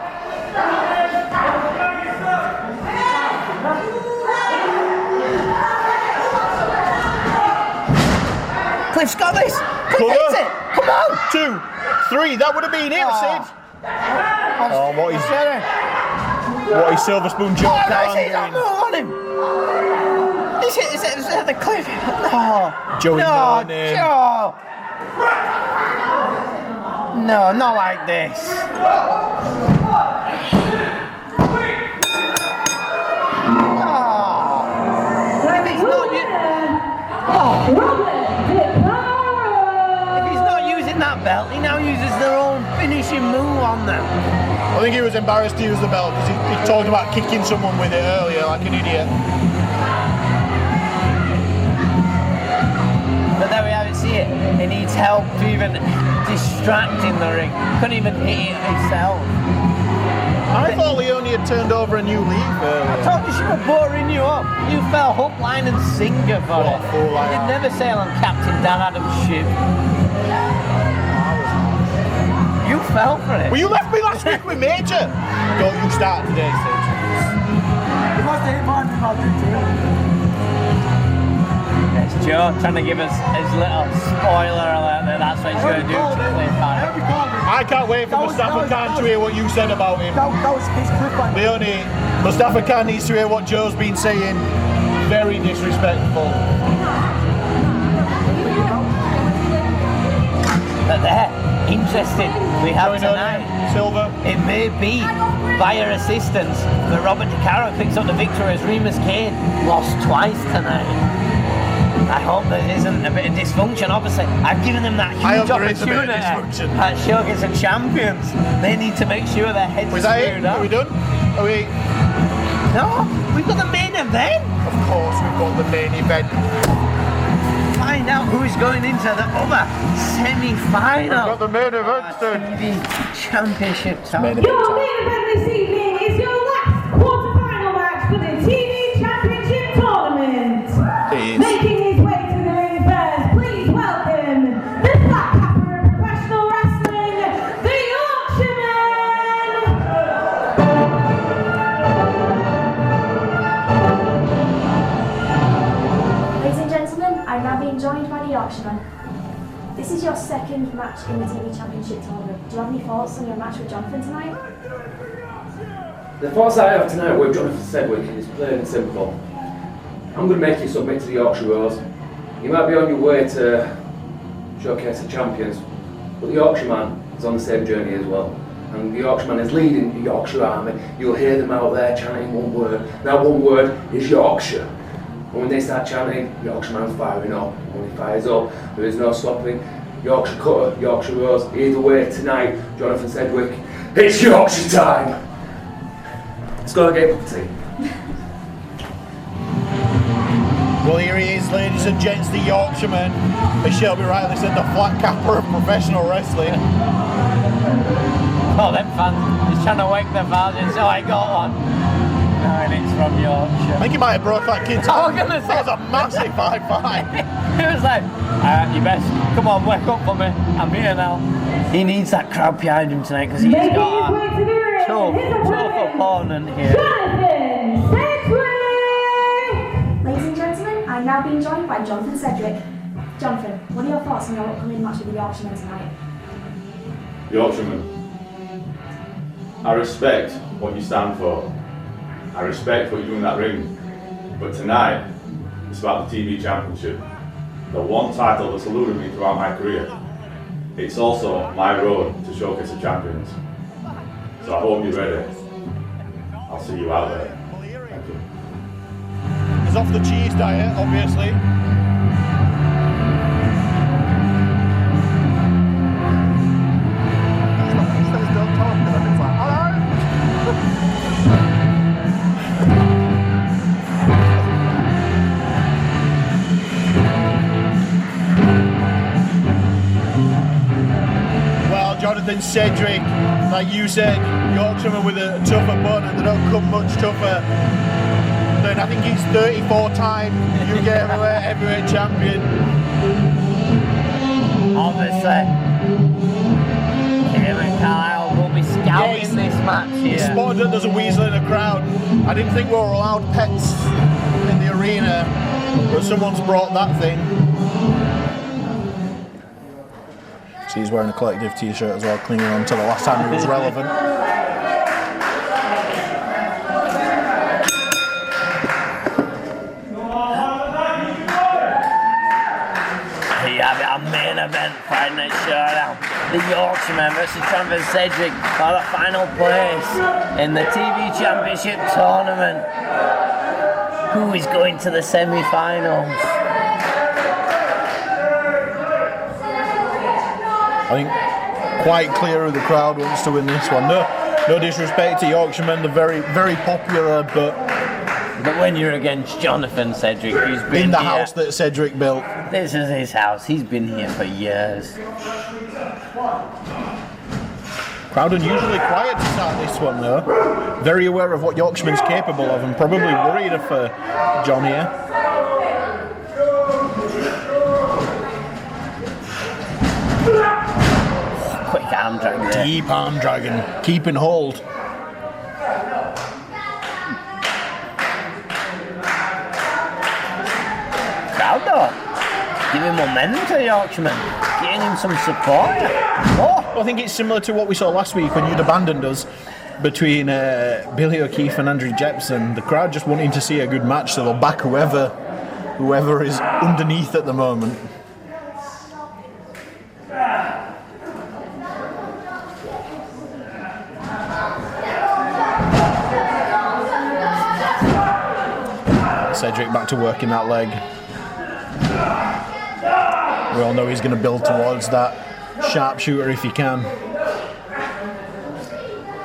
Cliff's got this. Cliff hits it. Come on. 2, 3. That would have been it, Sid. Oh, what is Silver Spoon Joe Callahan doing? That move on him. He's hit the cliff. Oh, Joey Martin. Joe. No, not like this. If he's not using that belt, he now uses their own finishing move on them. I think he was embarrassed to use the belt because he talked about kicking someone with it earlier like an idiot. But there we have it, see it. He needs help to even distract in the ring. Couldn't even hit it himself. I thought Leone had turned over a new leaf earlier. I told you she was buttering you up. You fell hook, line and sinker for it. You'd never sail on Captain Dan Adams' ship. You fell for it. Well, you left me last week with Major. Don't you start today, Sid. You must have hit mine with my too. It's Joe trying to give us his little spoiler alert that that's what he's going to do to Cliff. I can't wait for Mustafa Khan to hear what you said about him. That was his cliffhanger. Leone, Mustafa Khan needs to hear what Joe's been saying. Very disrespectful. But there, interesting. We have Going on tonight. Silver. It may be via assistance that Robert DeCaro picks up the victory as Remus Kane lost twice tonight. I hope there isn't a bit of dysfunction. Obviously, I've given them that huge opportunity at Showcase of Champions. They need to make sure their heads are screwed up. Are we done? Are we? No, we've got the main event. Of course, we've got the main event. Find out who's going into the other semi-final. We've got the main event, TV Championship title. Your main event this evening is your last quarter-final match for the TV Championship Tournament. Making his way to the ring first, please welcome the Black Capper of professional wrestling, the Yorkshireman. Ladies and gentlemen, I'm now being joined by the Yorkshireman. This is your second match in the TV Championship Tournament. Do you have any thoughts on your match with Jonathan tonight? The thoughts I have tonight with Jonathan Sedgwick is plain and simple. I'm going to make you submit to the Yorkshire Rose. You might be on your way to Showcase of Champions, but the Yorkshireman is on the same journey as well. And the Yorkshireman is leading the Yorkshire Army. You'll hear them out there chanting one word. That one word is Yorkshire. And when they start chanting, Yorkshireman's firing up. When he fires up, there is no stopping. Yorkshire Cutter, Yorkshire Rose. Either way, tonight, Jonathan Sedgwick, it's Yorkshire time! Let's go and get a cup of tea. Well, here he is, ladies and gents, the Yorkshireman. As Shelby rightly said, the flat capper of professional wrestling. Oh, them fans, he's trying to wake the fans in, so I got one. No, and it's from Yorkshire. I think he might have broke that kid's I was going to say. That was a massive high five. It was like, you best, come on, wake up for me. I'm here now. He needs that crowd behind him tonight because he's Making got his way to the ring, tough opponent here. Jonathan Sedgwick. Ladies and gentlemen, I'm now being joined by Jonathan Sedgwick. Jonathan, what are your thoughts on your upcoming match with the Yorkshireman tonight? Yorkshireman, I respect what you stand for. I respect what you do in that ring. But tonight, it's about the TV Championship. The one title that's eluded me throughout my career. It's also my road to Showcase of Champions. So I hope you're ready. I'll see you out there. Thank you. He's off the cheese diet, obviously. Cedric, like you said, Yorkshireman with a tough opponent. They don't come much tougher than, I think he's 34-time UK heavyweight champion. Obviously, Kevin Carlisle will be scouting this match here. Spotted that there's a weasel in the crowd. I didn't think we were allowed pets in the arena, but someone's brought that thing. So he's wearing a Collective t-shirt as well, clinging on to the last time he was relevant. Here you have it, our main event fight night showdown. The Yorkshireman versus champion Cedric for the final place in the TV Championship tournament. Who is going to the semi-finals? I think quite clear who the crowd wants to win this one. No disrespect to Yorkshiremen, they're very, very popular, but when you're against Jonathan Cedric, who's been in the here, house that Cedric built. This is his house. He's been here for years. Crowd unusually quiet to start this one though. Very aware of what Yorkshireman's capable of and probably worried for John here. Quick arm drag there. Deep arm dragon, keeping hold. Crowd though, giving momentum to the Yorkshireman, getting him some support. Oh, I think it's similar to what we saw last week when you'd abandoned us between Billy O'Keefe and Andrew Jepson. The crowd just wanting to see a good match, so they'll back whoever is underneath at the moment. Cedric back to working that leg. We all know he's going to build towards that sharpshooter if he can.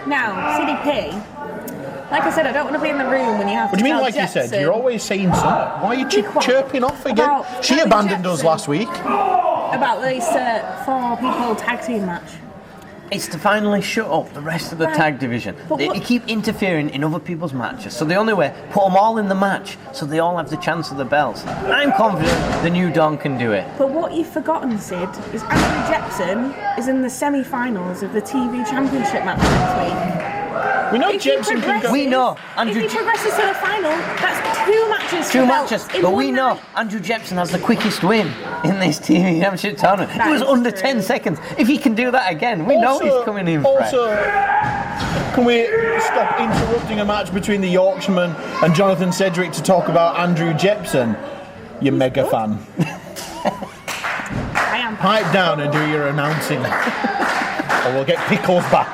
Now, CDP, like I said, I don't want to be in the room when you have What to do you mean, tell like Jepson, you said? You're always saying something. Why are you chirping off again? She abandoned us last week. About this 4 people tag team match. It's to finally shut up the rest of the tag division. They keep interfering in other people's matches, so the only way, put them all in the match so they all have the chance of the belts. I'm confident the New Dawn can do it. But what you've forgotten, Sid, is Andrew Jepson is in the semi-finals of the TV Championship match next week. We know Jepson can go. We know. If he progresses to the final, that's 2 matches. Two matches, but we know Andrew Jepson has the quickest win in this TV Championship tournament. It was under 10 seconds. If he can do that again, we know he's coming in fresh. Also, can we stop interrupting a match between the Yorkshireman and Jonathan Cedric to talk about Andrew Jepson? You mega fan. I am. Pipe down and do your announcing, or we'll get Pickles back.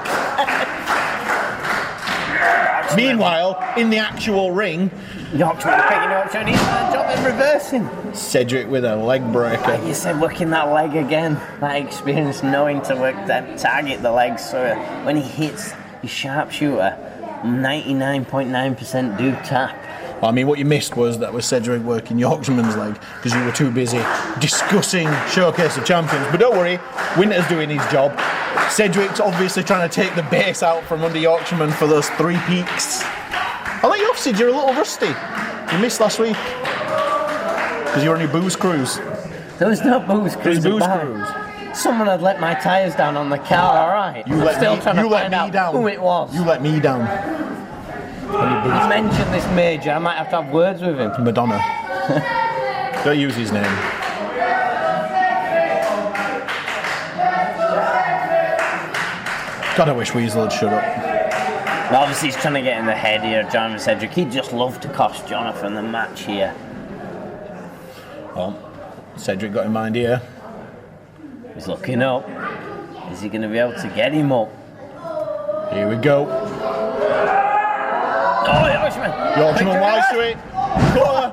Meanwhile, in the actual ring, Yorkshireman picking up, and he's done a job in reversing. Cedric with a leg breaker. Like you said, working that leg again. That experience, knowing to work that, target the legs, so when he hits his sharpshooter, 99.9% do tap. I mean, what you missed was Cedric working Yorkshireman's leg because you were too busy discussing Showcase of Champions. But don't worry, Winter's doing his job. Cedric's obviously trying to take the base out from under Yorkshireman for those 3 peaks. I let you off, Sid, you're a little rusty. You missed last week because you were on your booze cruise. There was no booze cruise. There was booze cruise. Someone had let my tyres down on the car, alright? You let me down. Who it was. You let me down. You mentioned this major, I might have to have words with him. Madonna. Don't use his name. God, I wish Weasel had shut up. Well, obviously he's trying to get in the head here, Jonathan Cedric. He'd just love to cost Jonathan the match here. Well, Cedric got in mind here. He's looking up. Is he going to be able to get him up? Here we go. Oh, Yorkshireman! Yorkshireman wise to it. Cutter.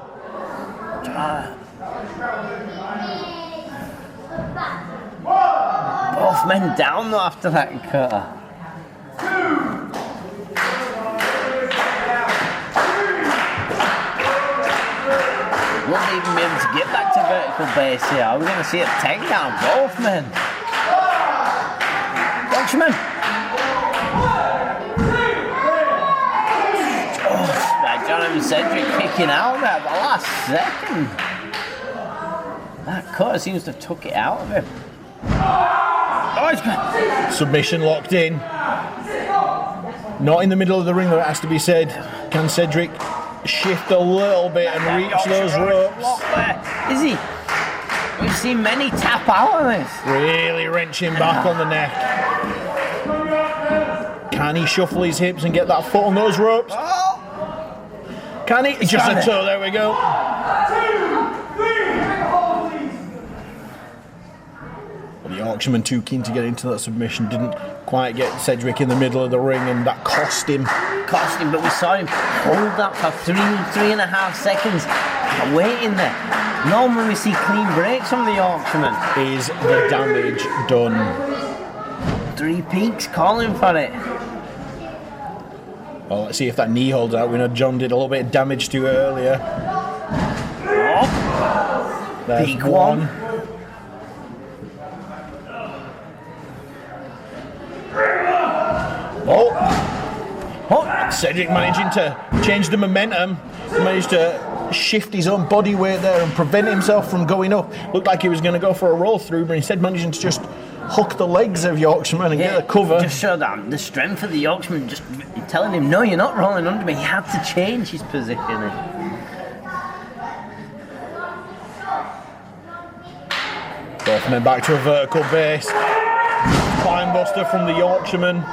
Both men down though after that cutter. Won't even be able to get back to vertical base here. Are we going to see a takedown? Both men. Yorkshireman. Jonathan Cedric kicking out there at the last second. That cutter seems to have took it out of him. Oh, it's good. Submission locked in. Not in the middle of the ring, though, it has to be said. Can Cedric shift a little bit and reach those ropes? Is he? We've seen many tap out of this. Really wrenching back on the neck. Can he shuffle his hips and get that foot on those ropes? Can he? Just a toe, there we go. The Yorkshireman too keen to get into that submission, didn't quite get Cedric in the middle of the ring, and that cost him. But we saw him hold that for 3.5 seconds, waiting there. Normally we see clean breaks from the Yorkshireman. Is the damage done? Three Peaks calling for it. Well, let's see if that knee holds out. We know John did a little bit of damage to it earlier. Oh. There's Peak one. Oh, Cedric managing to change the momentum. He managed to shift his own body weight there and prevent himself from going up. Looked like he was going to go for a roll through, but instead managing to just hook the legs of Yorkshireman and get a cover. Just show that the strength of the Yorkshireman, just telling him, no, you're not rolling under me. He had to change his positioning. Both men back to a vertical base. Spine buster from the Yorkshireman.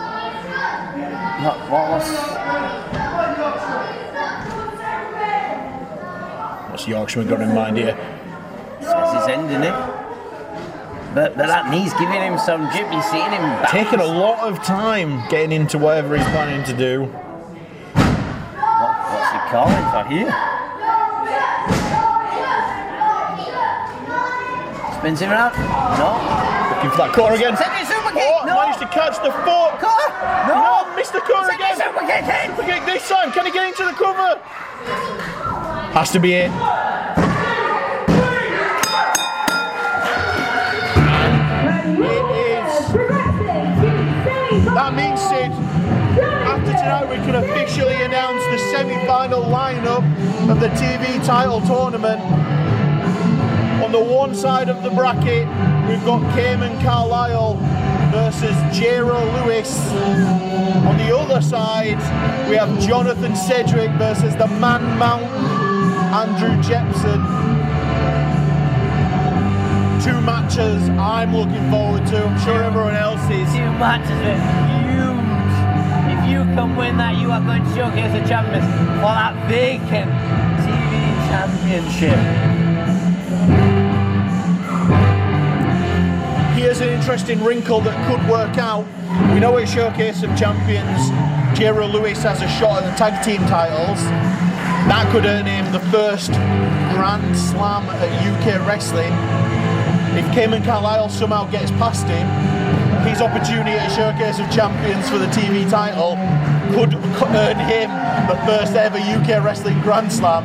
What's the Yorkshireman got in mind here? Says he's ending it. But that knee's giving him some jip. You're seeing him bounce. Taking a lot of time getting into whatever he's planning to do. What's he calling for here? Spins him around. No. Looking for that corner again. Cedric super kick. Oh, No. managed to catch the foot. No, missed the corner again. Super kick in. Super kick this time. Can he get into the cover? Has to be it. That means, Sid, after tonight we can officially announce the semi-final lineup of the TV title tournament. On the one side of the bracket, we've got Cayman Carlisle versus Jero Lewis. On the other side, we have Jonathan Cedric versus the Man Mountain, Andrew Jepson. Two matches I'm looking forward to. I'm sure everyone else is. Two matches are huge. If you can win that, you are going to showcase the champions for that vacant TV championship. Here's an interesting wrinkle that could work out. We know at Showcase of Champions, Jero Lewis has a shot at the tag team titles. That could earn him the first Grand Slam at UK Wrestling. If Cayman Carlisle somehow gets past him, his opportunity at Showcase of Champions for the TV title could earn him the first ever UK Wrestling Grand Slam.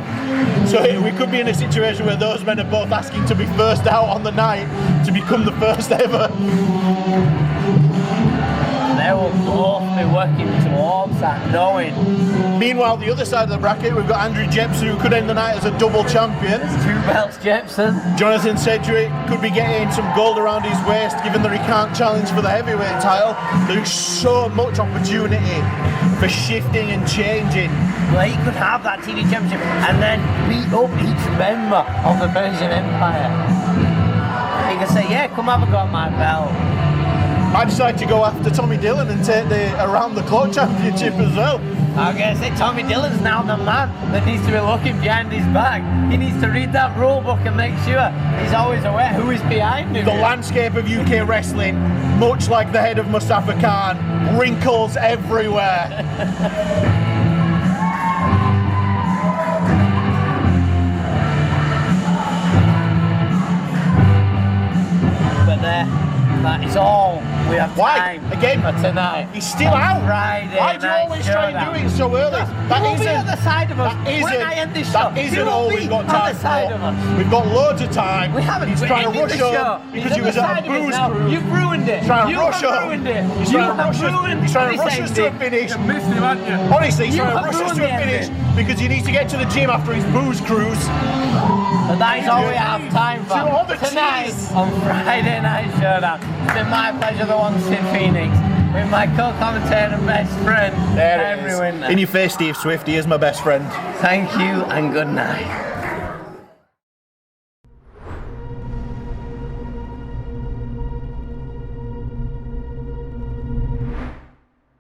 So we could be in a situation where those men are both asking to be first out on the night to become the first ever. They will both be working towards that, knowing. Meanwhile, the other side of the bracket, we've got Andrew Jepson, who could end the night as a double champion. Two belts, Jepson. Jonathan Cedric could be getting some gold around his waist, given that he can't challenge for the heavyweight title. There's so much opportunity for shifting and changing. Well, he could have that TV championship and then beat up each member of the Persian Empire. He could say, yeah, come have a go at my belt. I decided to go after Tommy Dillon and take the Around the Clock Championship as well. I was going to say, Tommy Dillon's now the man that needs to be looking behind his back. He needs to read that rule book and make sure he's always aware who is behind him. The landscape of UK wrestling, much like the head of Mustafa Khan, wrinkles everywhere. But that is all we have time. Why? again. For tonight. He's still out. Friday Why do you night always try and showdown. do it so early? You will be on the side of us when I end this show. That isn't You will all be we've got on time the side for. of us. We've got loads of time. We haven't. He's We're trying to ending rush the show. up because He's he was on the at side a of us booze now. cruise. You've ruined it. He's trying to You rush have up. ruined it. He's You trying to have rush us. ruined He's trying to this rush us to a ending. finish. You missed him, haven't you? Honestly, he's You trying to have rush us ruined to a the finish ending. because he needs to get to the gym after his booze cruise. But that is all we have time for. Do all the Tonight cheese. on Friday Night Showdown. It's been my pleasure, the one Sid Phoenix, with my co-commentator and best friend, There it Henry is. Winter. In your face, Steve Swift. He is my best friend. Thank you and good night.